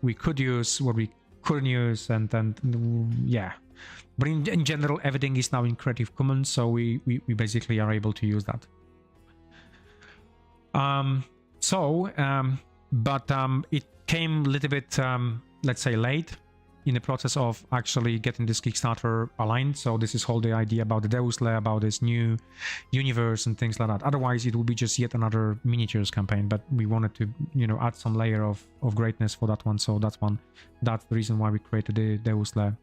we could use, what we couldn't use, and yeah. But in general, everything is now in Creative Commons, so we basically are able to use that. But it came a little bit, let's say, late in the process of actually getting this Kickstarter aligned. So this is whole the idea about the Deuslair, about this new universe and things like that. Otherwise, it will be just yet another miniatures campaign. But we wanted to, you know, add some layer of greatness for that one. So that's the reason why we created the Deuslair.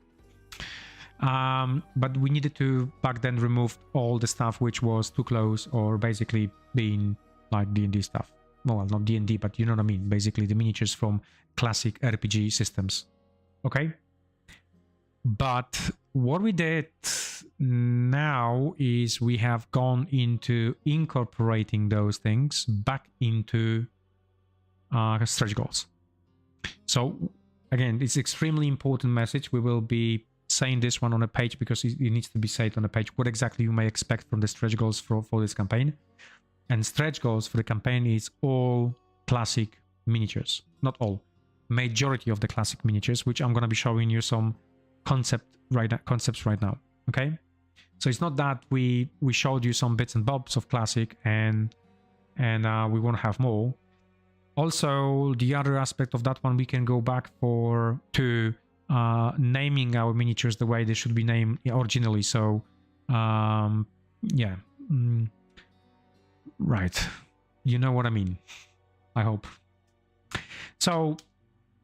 But we needed to back then remove all the stuff which was too close, or basically being like D&D stuff. Well, not D&D, but you know what I mean. Basically the miniatures from classic RPG systems. Okay. But what we did now is we have gone into incorporating those things back into stretch goals. So again, it's extremely important message. We will be saying this one on a page, because it needs to be said on a page what exactly you may expect from the stretch goals for this campaign. And stretch goals for the campaign is all classic miniatures. Not all. Majority of the classic miniatures, which I'm going to be showing you some concepts right now. Okay? So it's not that we showed you some bits and bobs of classic and we want to have more. Also, the other aspect of that one, we can go back to naming our miniatures the way they should be named originally. So, yeah. Right. You know what I mean. I hope. So,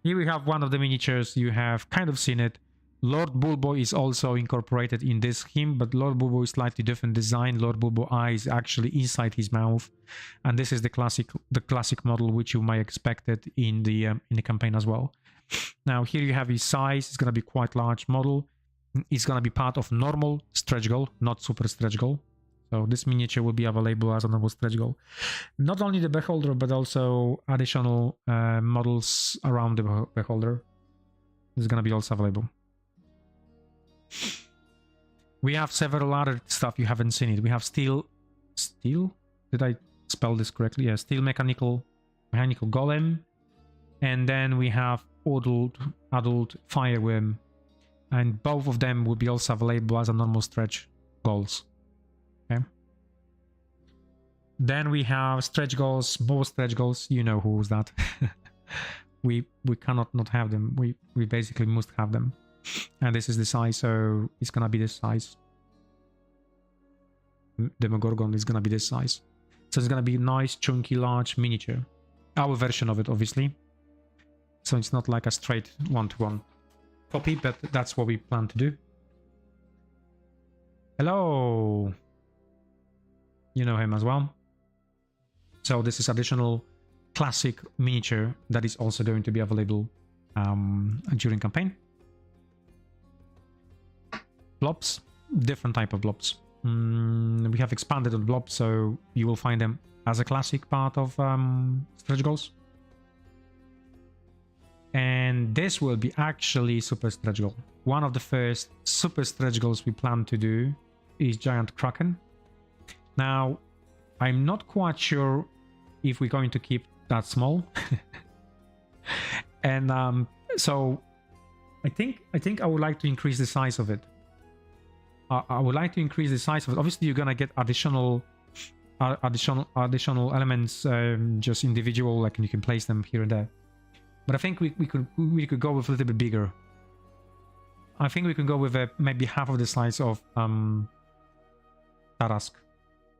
here we have one of the miniatures. You have kind of seen it. Lord Bulbo is also incorporated in this scheme, but Lord Bulbo is slightly different design. Lord Bulbo eye is actually inside his mouth, and this is the classic model which you might expect it in the campaign as well. Now here you have his size. It's going to be quite large model. It's going to be part of normal stretch goal, not super stretch goal. So this miniature will be available as a normal stretch goal. Not only the beholder, but also additional models around the beholder is going to be also available. We have several other stuff you haven't seen it. We have steel. Did I spell this correctly? Yeah, steel mechanical golem, and then we have adult fireworm, and both of them will be also available as a normal stretch goals. Okay. Then we have stretch goals, more stretch goals. You know who's that? we cannot not have them. We basically must have them. And this is the size, so it's gonna be this size. Demogorgon is gonna be this size. So it's gonna be a nice, chunky, large miniature. Our version of it, obviously. So it's not like a straight one-to-one copy, but that's what we plan to do. Hello! You know him as well. So this is additional classic miniature that is also going to be available during campaign. Blobs, different type of blobs. We have expanded on blobs, so you will find them as a classic part of stretch goals. And this will be actually super stretch goal. One of the first super stretch goals we plan to do is Giant Kraken. Now, I'm not quite sure if we're going to keep that small. And so I think I would like to increase the size of it. I would like to increase the size of it. Obviously, you're gonna get additional elements, just individual, like you can place them here and there. But I think we could go with a little bit bigger. I think we can go with maybe half of the size of Tarask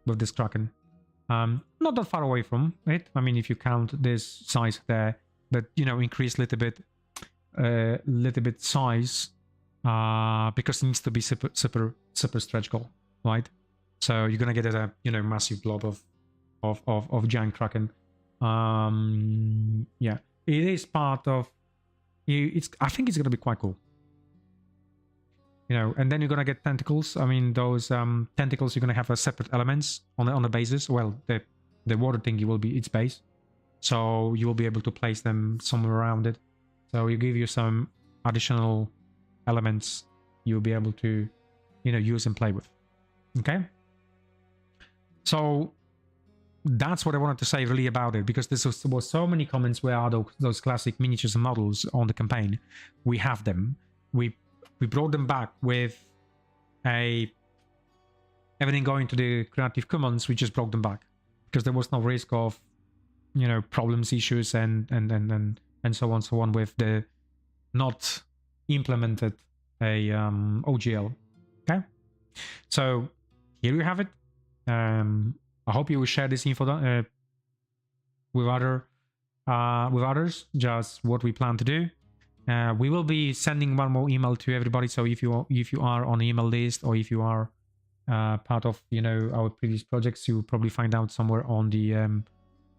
with this Kraken. Not that far away from it. I mean, if you count this size there, but you know, increase a little bit size. Because it needs to be super stretch goal, right? So you're gonna get a massive blob of Giant Kraken. Yeah, it is part of. I think it's gonna be quite cool. And then you're gonna get tentacles. I mean, those tentacles, you're gonna have a separate elements on the bases. Well, the water thingy will be its base, so you will be able to place them somewhere around it. So you give you some additional elements you'll be able to use and play with. Okay, so that's what I wanted to say really about it, because there was so many comments. Where are those classic miniatures and models on the campaign? We have them. We brought them back with everything going to the Creative Commons. We just brought them back because there was no risk of problems, issues, and so on with the not implemented a OGL. Okay, so here you have it. I hope you will share this info with others. Just what we plan to do. We will be sending one more email to everybody. So if you are on the email list, or if you are part of our previous projects, you will probably find out somewhere on the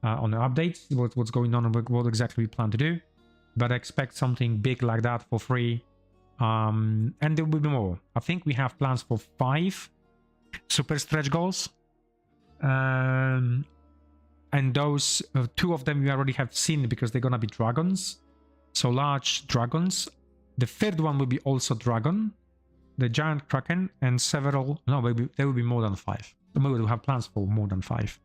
updates what's going on and what exactly we plan to do. But expect something big like that for free. And there will be more. I think we have plans for 5 super stretch goals. And those 2 of them we already have seen because they're gonna be dragons. So large dragons. The 3rd one will be also dragon. The Giant Kraken and several. No, there will be more than 5. We will have plans for more than 5.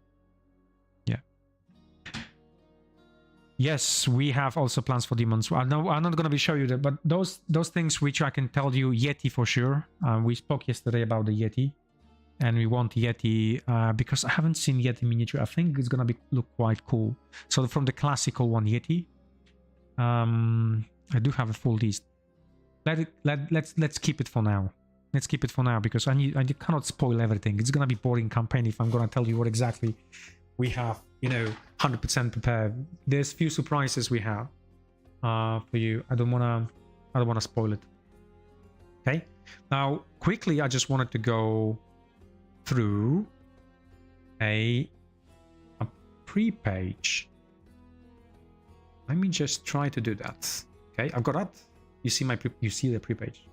Yes, we have also plans for demons. I'm not going to be showing you that, but those things which I can tell you, Yeti for sure. We spoke yesterday about the Yeti, and we want Yeti because I haven't seen Yeti miniature. I think it's going to look quite cool. So from the classical one, Yeti, I do have a full list. Let's keep it for now. Let's keep it for now because I cannot spoil everything. It's going to be boring campaign if I'm going to tell you what exactly we have, 100% prepared. There's few surprises we have for you. I don't wanna spoil it. Okay. Now, quickly, I just wanted to go through a pre-page. Let me just try to do that. Okay, I've got that. You see the pre-page.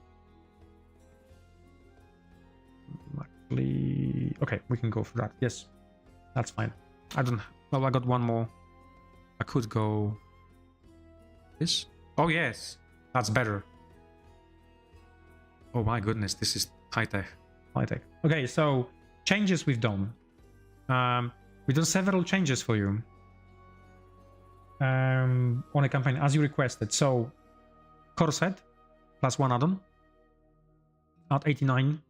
Actually, okay, we can go for that. Yes, that's fine. Well, I got one more. I could go this. Oh yes, that's better. Oh my goodness, this is high-tech. Okay, so changes we've done. We've done several changes for you on a campaign as you requested. So corset plus 1 add-on at 89,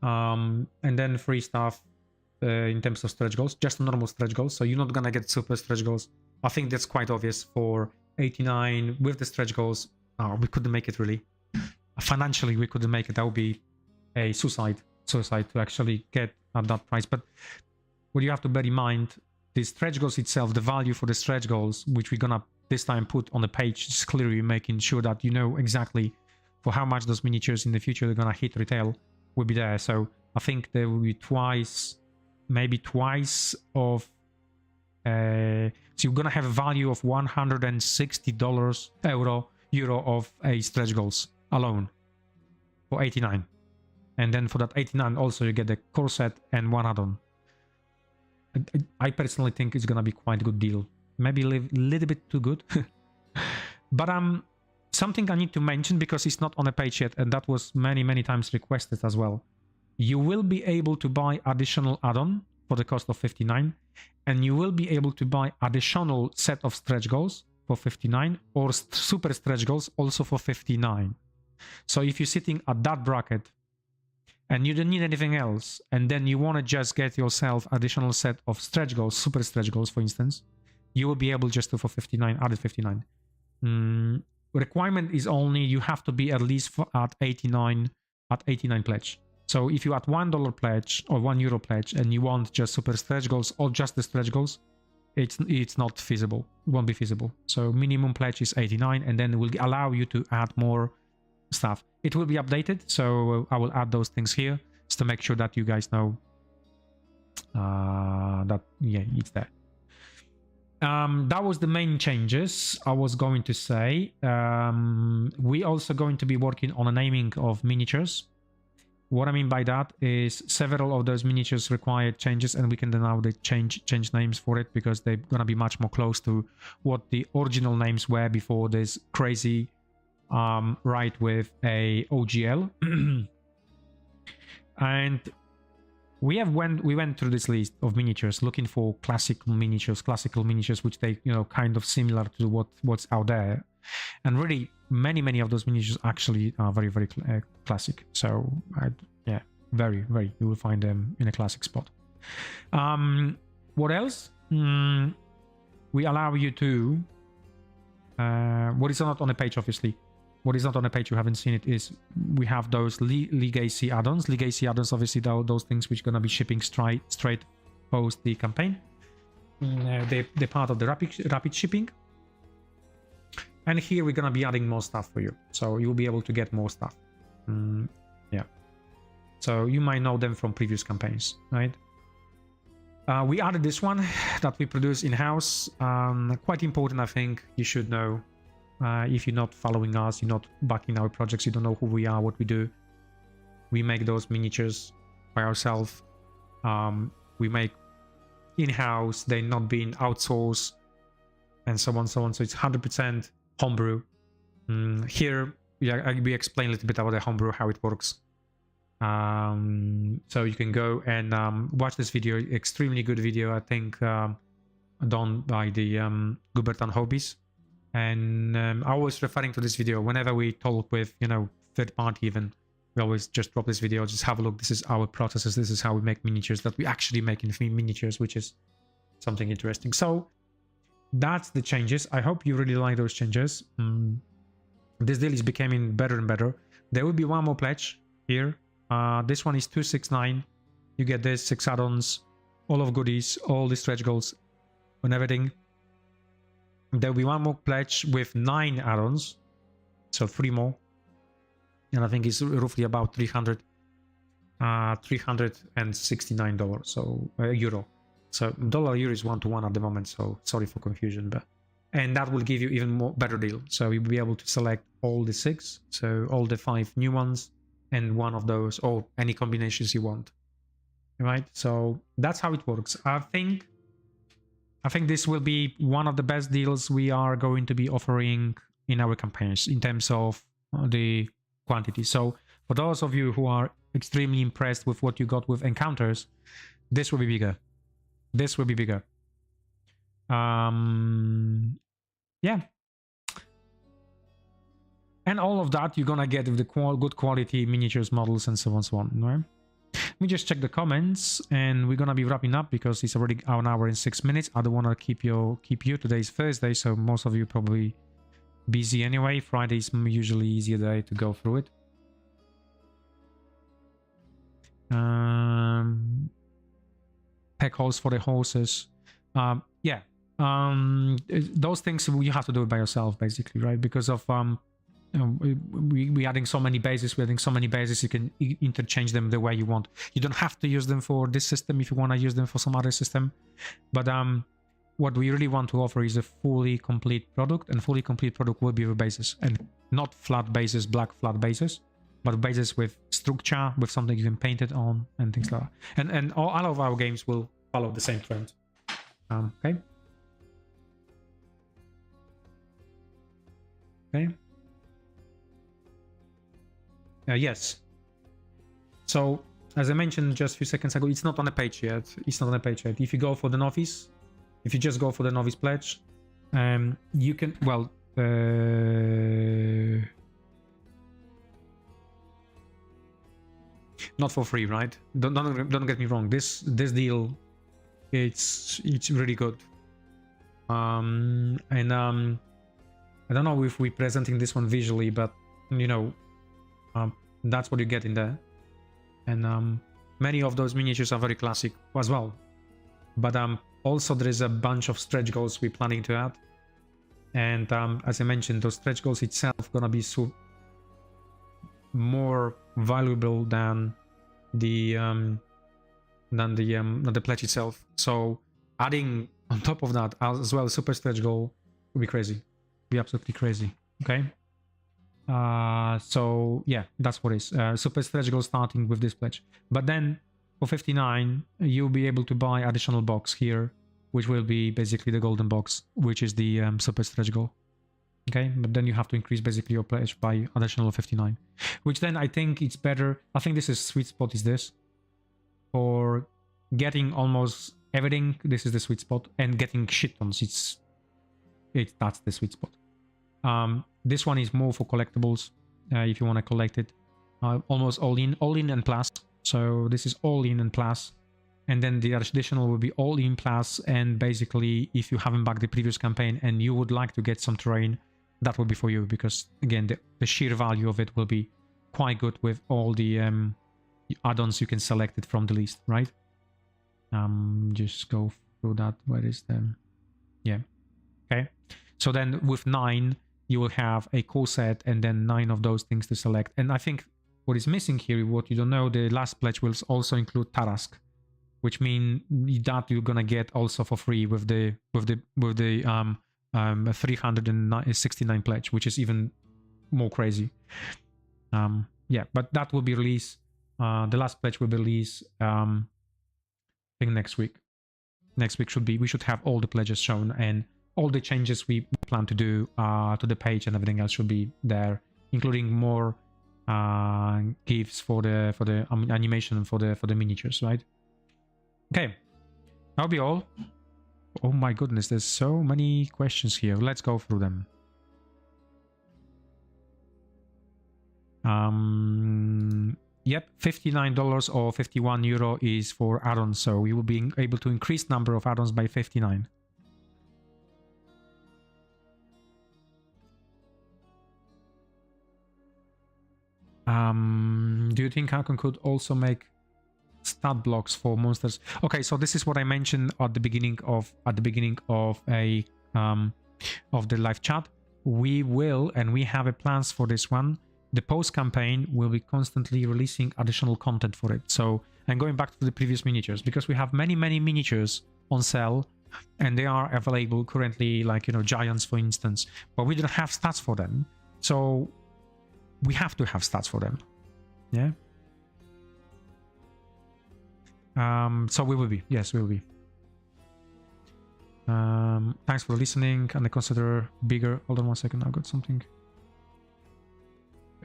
and then free stuff. In terms of stretch goals, just normal stretch goals, so you're not gonna get super stretch goals. I think that's quite obvious for 89 with the stretch goals. We couldn't make it really. Financially, we couldn't make it. That would be a suicide to actually get at that price. But what you have to bear in mind, the stretch goals itself, the value for the stretch goals, which we're gonna this time put on the page, is clearly making sure that you know exactly for how much those miniatures in the future they're gonna hit retail will be there. So I think there will be maybe twice of so you're gonna have a value of $160 euro of a stretch goals alone for 89, and then for that 89 also you get the corset and 1 add-on. I personally think it's gonna be quite a good deal, maybe a little bit too good. But something I need to mention because it's not on the page yet, and that was many times requested as well. You will be able to buy additional add-on for the cost of 59, and you will be able to buy additional set of stretch goals for 59 or super stretch goals also for 59. So if you're sitting at that bracket and you don't need anything else, and then you want to just get yourself additional set of stretch goals, super stretch goals for instance, you will be able just to for 59, added 59. Requirement is only you have to be at least at 89 pledge. So if you at $1 pledge or €1 pledge and you want just super stretch goals or just the stretch goals, it's not feasible. It won't be feasible. So minimum pledge is 89, and then it will allow you to add more stuff. It will be updated, so I will add those things here just to make sure that you guys know that it's there. That was the main changes I was going to say. We also going to be working on a naming of miniatures. What I mean by that is several of those miniatures require changes, and we can then now change names for it because they're gonna be much more close to what the original names were before this crazy right with a OGL. And we went through this list of miniatures looking for classical miniatures which they kind of similar to what's out there, and really many of those miniatures actually are very classic. So very you will find them in a classic spot. What else? We allow you to what is not on the page, obviously. What is not on the page, you haven't seen it, is we have those legacy add-ons. Legacy add-ons, obviously, those things which are gonna be shipping straight post the campaign. They're part of the rapid shipping. And here we're gonna be adding more stuff for you, so you'll be able to get more stuff. So you might know them from previous campaigns, right? We added this one that we produce in-house. Quite important, I think you should know. If you're not following us, you're not backing our projects, you don't know who we are, what we do. We make those miniatures by ourselves. We make in-house, they're not being outsourced, and so on. So it's 100% homebrew. Here we explain a little bit about the homebrew, how it works. So you can go and watch this video, extremely good video. I think done by the Gubertan Hobbies. And I was referring to this video whenever we talk with, you know, third party even. We always just drop this video, just have a look. This is our processes. This is how we make miniatures that we actually make in miniatures, which is something interesting. So that's the changes. I hope you really like those changes. This deal is becoming better and better. There will be one more pledge here. This one is 269. You get this 6 add-ons, all of goodies, all the stretch goals and everything. There will be one more pledge with 9 add-ons, so 3 more. And I think it's roughly about $369, so euro. So dollar-euro is 1-to-1 at the moment, so sorry for confusion. But and that will give you even more better deal. So you'll be able to select all the 6, so all the 5 new ones, and one of those, or any combinations you want. Right? So that's how it works. I think this will be one of the best deals we are going to be offering in our campaigns in terms of the quantity. So for those of you who are extremely impressed with what you got with encounters, this will be bigger. This will be bigger. Yeah. And all of that you're gonna get with the good quality miniatures, models, and so on, so on. Right? Let me just check the comments, and we're gonna be wrapping up because it's already 1 hour and 6 minutes. I don't want to keep you. Today's Thursday, so most of you probably busy anyway. Friday is usually easier day to go through it. Pack holes for the horses. Yeah. Those things you have to do it by yourself, basically, right? Because of we're adding so many bases. We're adding so many bases. You can interchange them the way you want. You don't have to use them for this system if you want to use them for some other system. But what we really want to offer is a fully complete product, and fully complete product will be with bases, and not flat bases, black flat bases, but bases with structure, with something you can paint it on, and things like that. And all of our games will follow the same trend. Okay. Okay. Yes. So, as I mentioned just a few seconds ago, it's not on the page yet. It's not on the page yet. If you go for the novice, if you just go for the novice pledge, you can, well, not for free, right? Don't get me wrong. This deal, it's really good. I don't know if we're presenting this one visually, but you know, that's what you get in there. And many of those miniatures are very classic as well. But also there is a bunch of stretch goals we're planning to add. And as I mentioned, those stretch goals itself gonna be more valuable than the pledge itself. So adding on top of that as well, super stretch goal would be crazy. Be absolutely crazy. Okay. So yeah, that's what it is. Super stretch goal starting with this pledge. But then for 59, you'll be able to buy additional box here, which will be basically the golden box, which is the super stretch goal. Okay, but then you have to increase basically your pledge by additional 59, which then I think it's better. I think this is sweet spot is this. For getting almost everything, this is the sweet spot, and getting shit tons, that's the sweet spot. This one is more for collectibles, if you want to collect it. Almost all in and plus. So this is all in and plus. And then the additional will be all in plus. And basically, if you haven't backed the previous campaign and you would like to get some terrain, that will be for you. Because again, the sheer value of it will be quite good with all the add-ons you can select it from the list, right? Just go through that. Where is them? Yeah. Okay. So then with 9, you will have a core set and then 9 of those things to select. And I think what is missing here, what you don't know, the last pledge will also include Tarask, which means that you're gonna get also for free with the 369 pledge, which is even more crazy. Yeah, but that will be released. The last pledge will be released, I think next week. Next week we should have all the pledges shown, and all the changes we plan to do to the page and everything else should be there, including more GIFs for the animation for the miniatures, right? Okay, that'll be all. Oh my goodness, there's so many questions here. Let's go through them. Yep, $59 or €51 is for add-ons, so we will be able to increase number of add-ons by 59. Do you think Archon could also make stat blocks for monsters? Okay, so this is what I mentioned at the beginning of a of the live chat. We will, and we have a plans for this one. The post campaign will be constantly releasing additional content for it. So I'm going back to the previous miniatures because we have many miniatures on sale, and they are available currently, like, you know, giants for instance, but we don't have stats for them. So we have to have stats for them. Yeah. So we will be. Yes, we will be. Thanks for listening. And I consider bigger. Hold on 1 second. I've got something.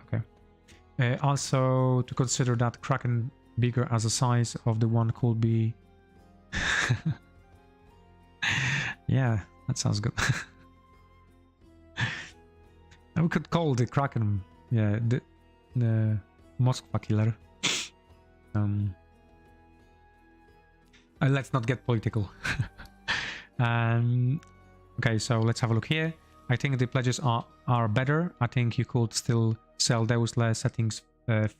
Okay. Also to consider that Kraken bigger as a size of the one could be. Yeah, that sounds good. We could call the Kraken, yeah, the Moskva killer. Let's not get political. Okay, so let's have a look here. I think the pledges are better. I think you could still sell Deuslair settings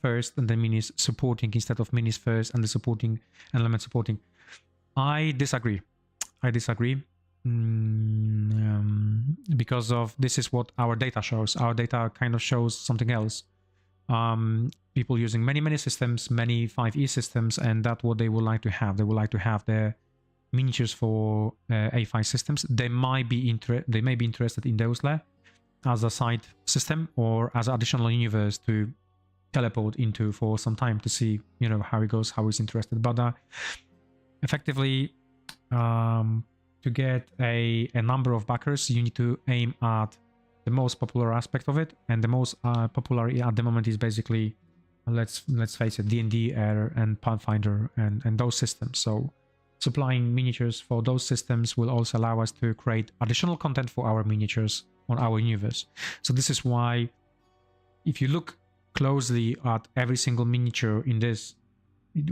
first and then minis supporting instead of minis first and the supporting element supporting. I disagree. Because of this is what our data shows. Our data kind of shows something else. People using many systems, many 5e systems, and that's what they would like to have. They would like to have their miniatures for A5 systems. They might be interested in Deuslair as a side system or as an additional universe to teleport into for some time to see, you know, how it goes, how he's interested. But effectively, to get a number of backers, you need to aim at the most popular aspect of it, and the most popular at the moment is basically, let's face it, D&D, Air, and Pathfinder, and those systems. So supplying miniatures for those systems will also allow us to create additional content for our miniatures on our universe. So this is why, if you look closely at every single miniature in this,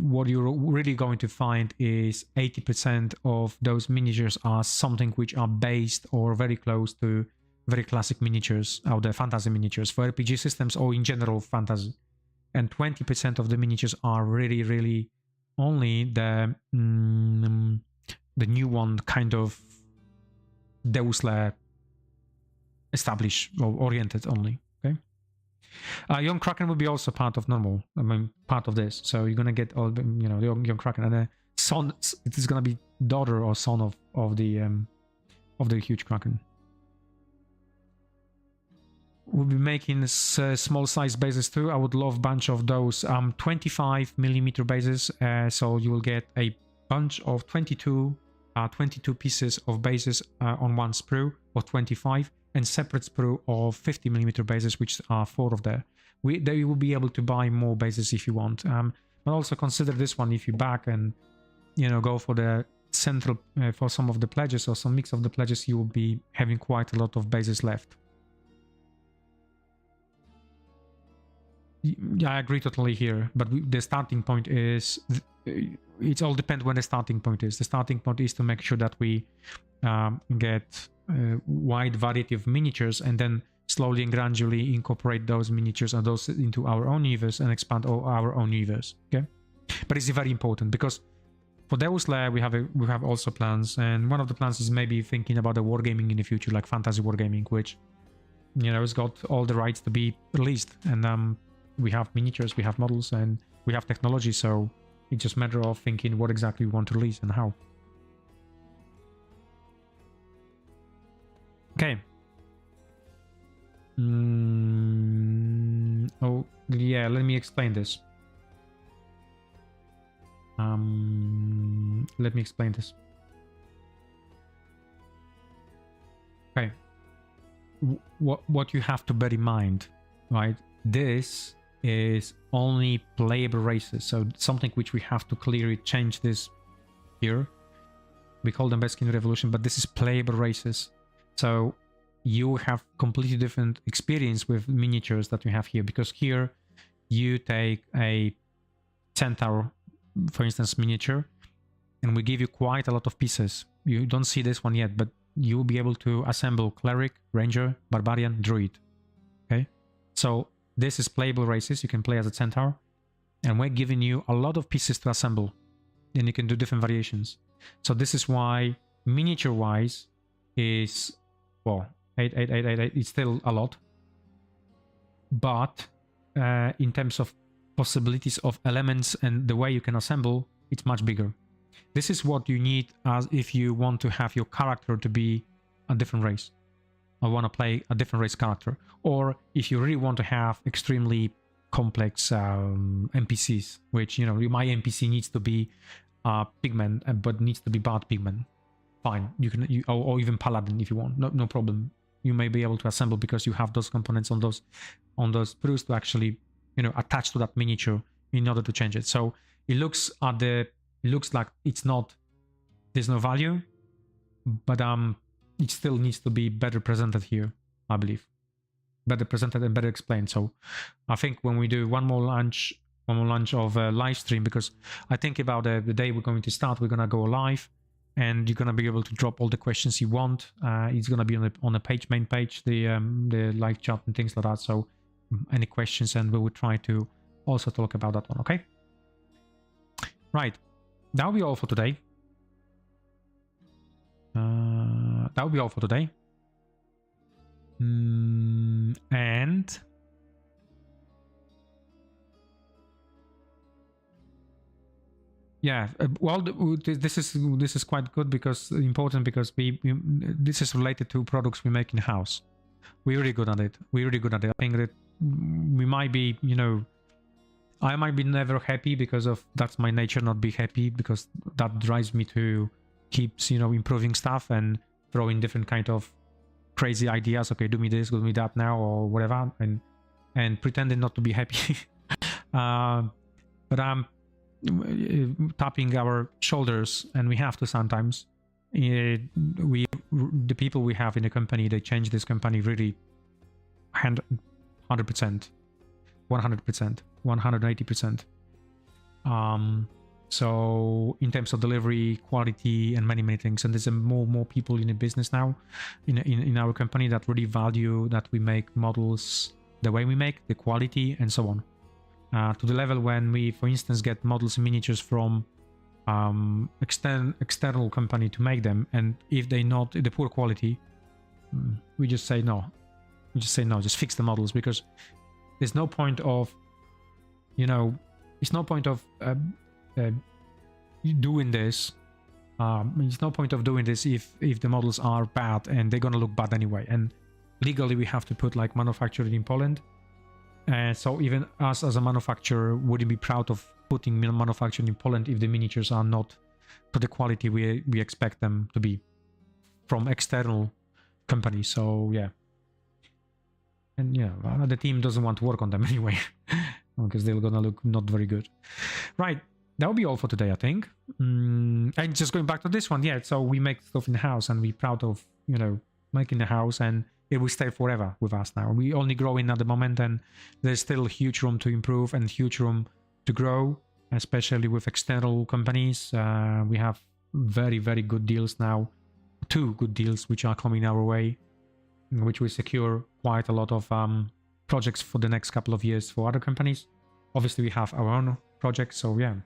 what you're really going to find is 80% of those miniatures are something which are based or very close to very classic miniatures, or the fantasy miniatures for RPG systems or in general fantasy. And 20% of the miniatures are really only the new one, kind of Deuslair established or oriented only. Okay. Young Kraken will be also part of normal. I mean, part of this. So you're gonna get all the, you know, the young Kraken, and the son. It is gonna be daughter or son of the huge Kraken. We'll be making small size bases too. I would love a bunch of those 25mm bases. So you will get a bunch of 22 pieces of bases on one sprue, or 25, and separate sprue of 50mm bases, which are 4 of there. They will be able to buy more bases if you want. But also consider this one if you back and, you know, go for the central for some of the pledges or some mix of the pledges. You will be having quite a lot of bases left. Yeah, I agree totally here, but the starting point is, it all depends when the starting point is. The starting point is to make sure that we get a wide variety of miniatures, and then slowly and gradually incorporate those miniatures and those into our own universe and expand our own universe. Okay, but it's very important because for Deuslair we have also plans, and one of the plans is maybe thinking about the wargaming in the future, like fantasy wargaming, which, you know, has got all the rights to be released, and we have miniatures, we have models, and we have technology, so it's just a matter of thinking what exactly we want to release and how. Okay. Oh, yeah, let me explain this. Let me explain this. Okay. What you have to bear in mind, right? This is only playable races, so something which we have to clearly change this here. We call them best skin revolution, but this is playable races. So you have completely different experience with miniatures that you have here, because here you take a centaur, for instance, miniature, and we give you quite a lot of pieces. You don't see this one yet, but you'll be able to assemble cleric, ranger, barbarian, druid. Okay, so this is playable races. You can play as a centaur, and we're giving you a lot of pieces to assemble, and you can do different variations. So this is why miniature wise is, well, 8, it's still a lot, but in terms of possibilities of elements and the way you can assemble, it's much bigger. This is what you need as if you want to have your character to be a different race, or want to play a different race character, or if you really want to have extremely complex NPCs, which, you know, my NPC needs to be pigman, but needs to be bard pigman. Fine, you can, or even paladin if you want. No problem. You may be able to assemble because you have those components on those sprues to actually, you know, attach to that miniature in order to change it. So it looks like it's not, there's no value, but it still needs to be better presented here, I believe. Better presented and better explained. So I think when we do one more launch of a live stream, because I think about the day we're going to start, we're gonna go live, and you're gonna be able to drop all the questions you want. It's gonna be on the page, main page, the live chat and things like that. So any questions, and we will try to also talk about that one. Okay. Right. That'll be all for today. That'll be all for today. And yeah, well, this is quite good, because important, because this is related to products we make in house. We're really good at it. I think that we might be, you know, I might be never happy, because of that's my nature, not be happy, because that drives me to keep, you know, improving stuff and throwing different kind of crazy ideas. Okay, do me this, do me that now, or whatever, and pretending not to be happy. But I'm tapping our shoulders, and we have to sometimes. The people we have in the company, they change this company really 100%, 100%, 180%. So in terms of delivery, quality, and many things, and there's more people in the business now, in our company, that really value that we make models the way we make, the quality, and so on. To the level when we, for instance, get models and miniatures from external company to make them, and if they're not the poor quality, we just say no. Just fix the models, because there's no point of, you know, it's no point of doing this. It's no point of doing this if the models are bad, and they're gonna look bad anyway. And legally, we have to put like manufactured in Poland. So even us as a manufacturer wouldn't be proud of putting manufactured in Poland if the miniatures are not to the quality we expect them to be from external companies. So yeah, and yeah, the team doesn't want to work on them anyway, because they're gonna look not very good. Right, that'll be all for today, I think. And just going back to this one, yeah, so we make stuff in the house, and we're proud of, you know, making the house, and it will stay forever with us now. We only growing at the moment, and there's still huge room to improve and huge room to grow, especially with external companies. We have very, very good deals now, 2 good deals which are coming our way, which will secure quite a lot of projects for the next couple of years for other companies. Obviously, we have our own projects, so yeah.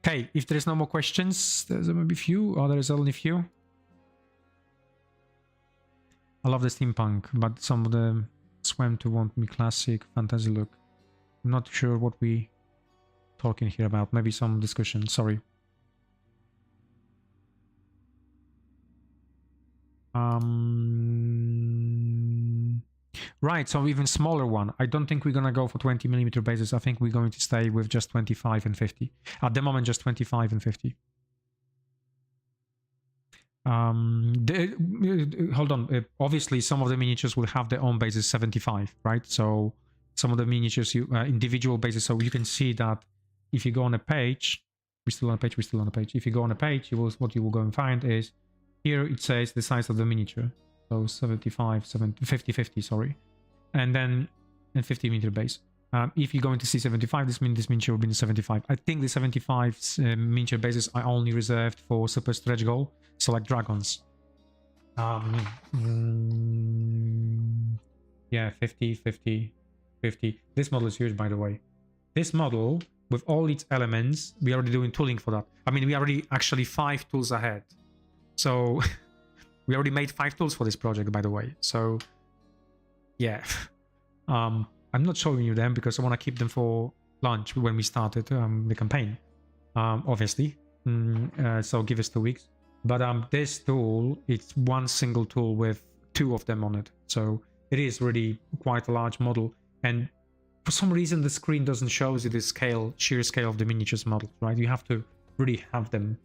Okay, if there's no more questions, there's maybe few, or there's only few. I love the steampunk, but some of them swam to want me classic fantasy look. I'm not sure what we talking here about. Maybe some discussion, sorry. Right, so even smaller one. I don't think we're gonna go for 20mm bases. I think we're going to stay with just 25 and 50. At the moment, just 25 and 50. Hold on. Obviously, some of the miniatures will have their own bases 75, right? So some of the miniatures, individual bases. So you can see that if you go on a page, We're still on a page. We're still on a page. If you go on a page, what you will go and find is here it says the size of the miniature. So 75, 50, 50, sorry. And then a 50 meter base. If you're going to see 75, this means this miniature will be in 75. I think the 75 miniature bases are only reserved for super stretch goal, so like dragons. Yeah, 50, 50, 50. This model is huge, by the way. This model, with all its elements, we are already doing tooling for that. I mean, we already actually 5 tools ahead. So we already made 5 tools for this project, by the way. So yeah, I'm not showing you them because I want to keep them for launch when we started the campaign, obviously. So give us 2 weeks. But this tool, it's one single tool with 2 of them on it. So it is really quite a large model. And for some reason, the screen doesn't show you the scale, sheer scale of the miniatures model, right? You have to really have them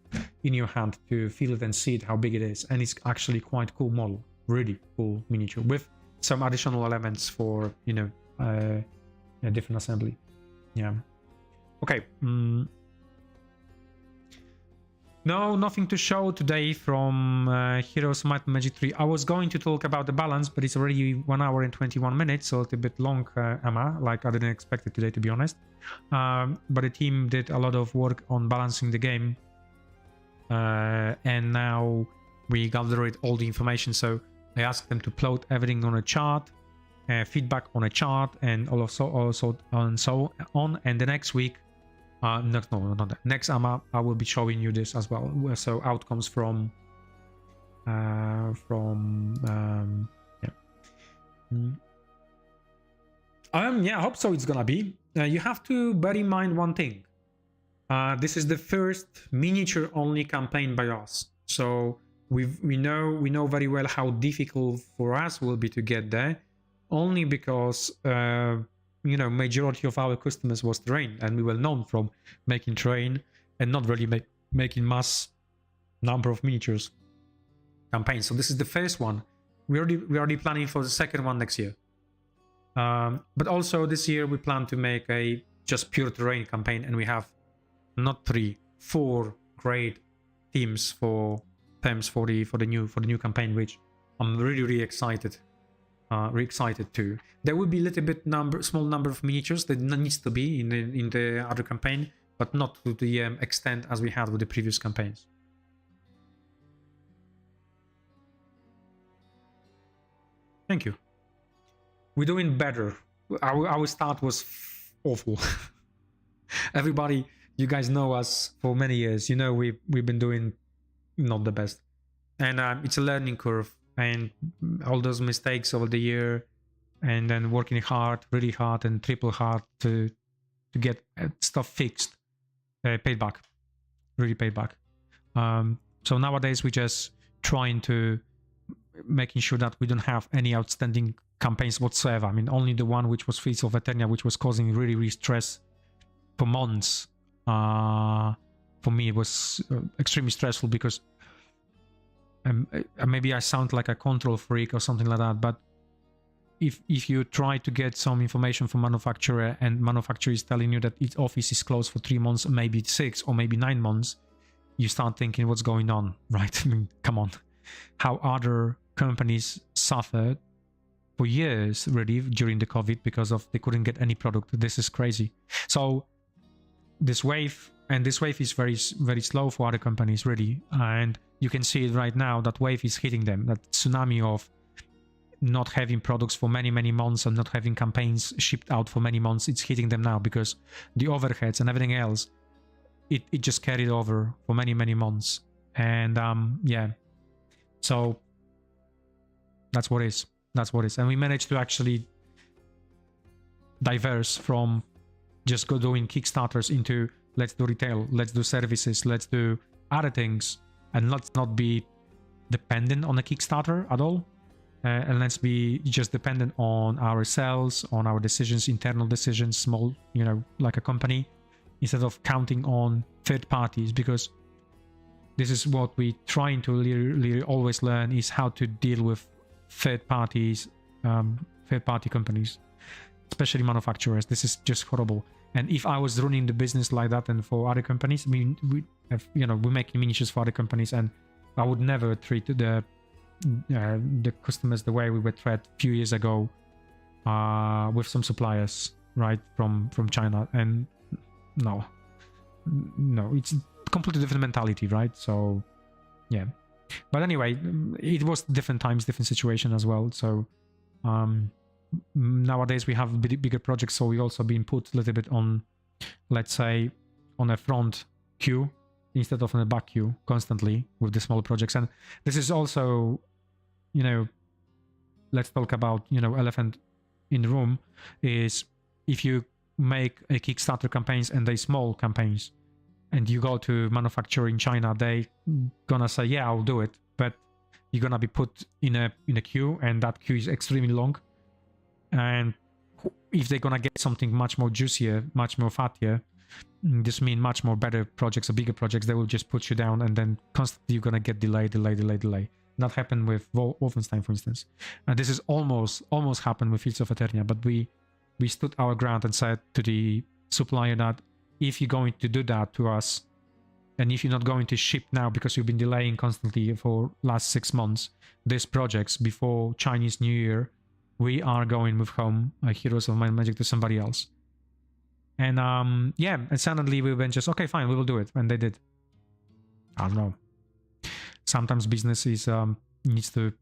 in your hand to feel it and see it, how big it is. And it's actually quite cool model, really cool miniature with some additional elements for, you know, a different assembly. Yeah. Okay. No, nothing to show today from Heroes of Might and Magic 3. I was going to talk about the balance, but it's already 1 hour and 21 minutes, so it's a bit long, Emma. Like, I didn't expect it today, to be honest. But the team did a lot of work on balancing the game. And now we gathered all the information, so I asked them to plot everything on a chart, feedback on a chart, and also and so on. And the next week, not that. Next AMA, I will be showing you this as well. So outcomes from yeah. Yeah, I hope so. It's gonna be. You have to bear in mind one thing. This is the first miniature only campaign by us, so we know very well how difficult for us will be to get there, only because you know, majority of our customers was terrain, and we were known from making terrain and not really making mass number of miniatures campaigns. So this is the first one. We're already planning for the second one next year. But also this year we plan to make a just pure terrain campaign, and we have not 3, 4 great themes for the new campaign, which I'm really excited. Excited too. There will be a little bit small number of miniatures that needs to be in the other campaign, but not to the extent as we had with the previous campaigns. Thank you. We're doing better. Our start was awful. Everybody, you guys know us for many years. You know we've been doing not the best, and it's a learning curve. And all those mistakes over the year, and then working hard, really hard, and triple hard to get stuff fixed, paid back, really paid back. So nowadays we're just trying to making sure that we don't have any outstanding campaigns whatsoever. I mean, only the one which was Fields of Eternia, which was causing really stress for months. For me, it was extremely stressful because maybe I sound like a control freak or something like that, but if you try to get some information from manufacturer, and manufacturer is telling you that its office is closed for 3 months, maybe 6 or maybe 9 months, you start thinking what's going on, right? I mean, come on. How other companies suffered for years really during the COVID because of they couldn't get any product. This is crazy. So this wave is very slow for other companies really, and you can see it right now. That wave is hitting them. That tsunami of not having products for many months and not having campaigns shipped out for many months, it's hitting them now because the overheads and everything else, it just carried over for many months. And yeah, so that's what it is. And we managed to actually diverse from just go doing Kickstarters into let's do retail, let's do services, let's do other things, and let's not be dependent on a Kickstarter at all. And let's be just dependent on ourselves, on our decisions, internal decisions, small, you know, like a company, instead of counting on third parties, because this is what we trying to really always learn, is how to deal with third party companies, especially manufacturers. This is just horrible. And if I was running the business like that and for other companies, I mean, we have, you know, we're making miniatures for other companies, and I would never treat the customers the way we were treated a few years ago with some suppliers, right, from China. And no, it's completely different mentality, right? So yeah, but anyway, it was different times, different situation as well. So nowadays we have bigger projects, so we also been put a little bit on, let's say, on a front queue instead of on a back queue constantly with the small projects. And this is also, you know, let's talk about, you know, elephant in the room, is if you make a Kickstarter campaigns and they small campaigns and you go to manufacturer in China, they gonna say, yeah, I'll do it, but you're gonna be put in a queue, and that queue is extremely long. And if they're gonna get something much more juicier, much more fattier, this mean much more better projects or bigger projects, they will just put you down, and then constantly you're gonna get delay. That happened with Wolfenstein, for instance, and this is almost happened with Fields of Eternia. But we stood our ground and said to the supplier that if you're going to do that to us, and if you're not going to ship now because you've been delaying constantly for last 6 months these projects before Chinese New Year, we are going with home Heroes of Might and Magic to somebody else. And yeah, and suddenly we went just, okay, fine, we will do it. And they did. I don't know. Sometimes business is needs to,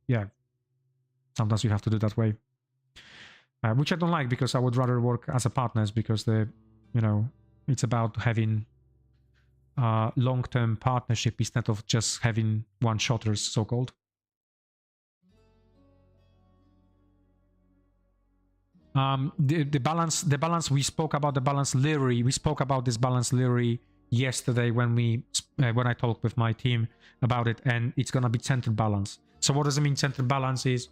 yeah, sometimes you have to do that way. Which I don't like, because I would rather work as a partners, because the, you know, it's about having long-term partnership instead of just having one-shotters, so-called. The balance we spoke about, the balance literally, we spoke about this balance literally yesterday when I talked with my team about it, and it's gonna be centered balance. So what does it mean? Centered balance is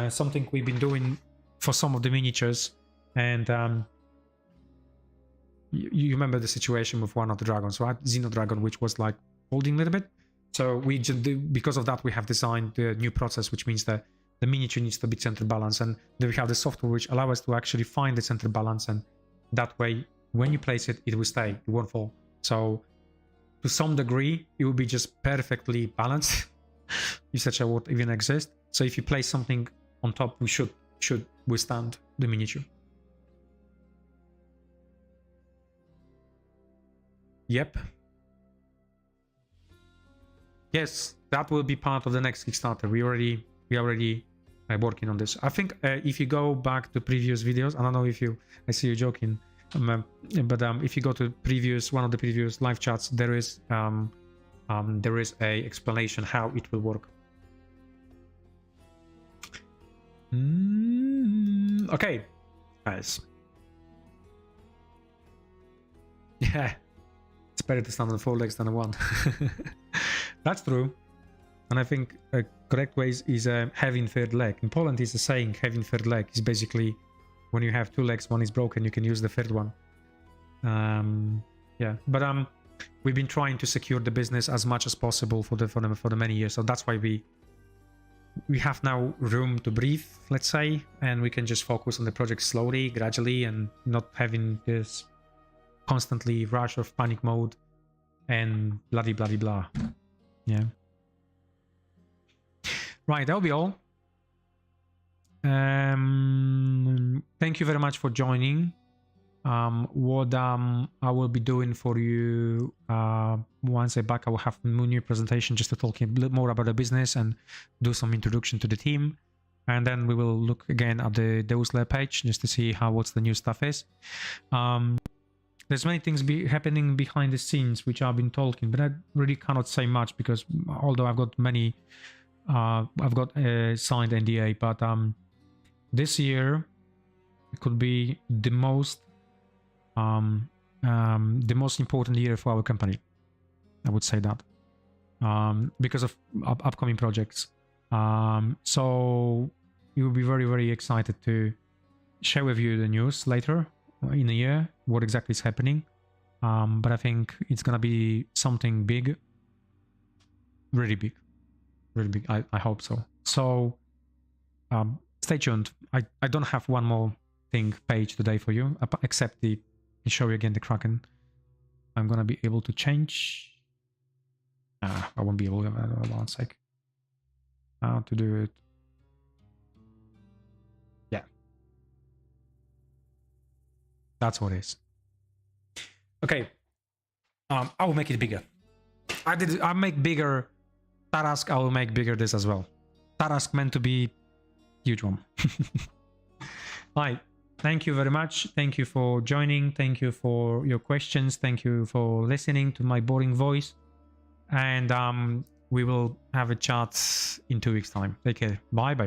something we've been doing for some of the miniatures, and you remember the situation with one of the dragons, right? Xenodragon, which was like holding a little bit. So we just do, because of that, we have designed the new process, which means that the miniature needs to be center balance, and then we have the software which allows us to actually find the center balance, and that way when you place it, it will stay, it won't fall. So to some degree it will be just perfectly balanced if such a word even exists. So if you place something on top, we should withstand the miniature. Yep. Yes, that will be part of the next Kickstarter. We already working on this. I think if you go back to previous videos, I don't know if I see you joking, but if you go to one of the previous live chats, there is a explanation how it will work. Okay, guys. Yeah, it's better to stand on 4 legs than on 1. That's true. And I think a correct way is having third leg. In Poland, is the saying having third leg is basically when you have 2 legs, one is broken, you can use the third one. Yeah, but we've been trying to secure the business as much as possible for the many years. So that's why we have now room to breathe, let's say, and we can just focus on the project slowly, gradually, and not having this constantly rush of panic mode and blah. Yeah. Right, that'll be all. Thank you very much for joining. What I will be doing for you once I'm back, I will have a new presentation just to talk a little more about the business and do some introduction to the team, and then we will look again at the Deuslair page just to see what's the new stuff is. There's many things happening behind the scenes which I've been talking, but I really cannot say much because although I've got many I've got a signed NDA, but this year it could be the most important year for our company. I would say that because of upcoming projects. So you will be very excited to share with you the news later in the year, what exactly is happening. But I think it's gonna be something big, really big. Really big. I hope so. So stay tuned. I don't have one more thing page today for you, except the, I'll show you again the Kraken. I'm gonna be able to change. I won't be able to, one sec. How to do it. Yeah. That's what it is. Okay. I will make it bigger. I make bigger Tarask, I will make bigger this as well. Tarask meant to be huge one. Right. Thank you very much. Thank you for joining. Thank you for your questions. Thank you for listening to my boring voice. And we will have a chat in 2 weeks' time. Take care. Bye bye.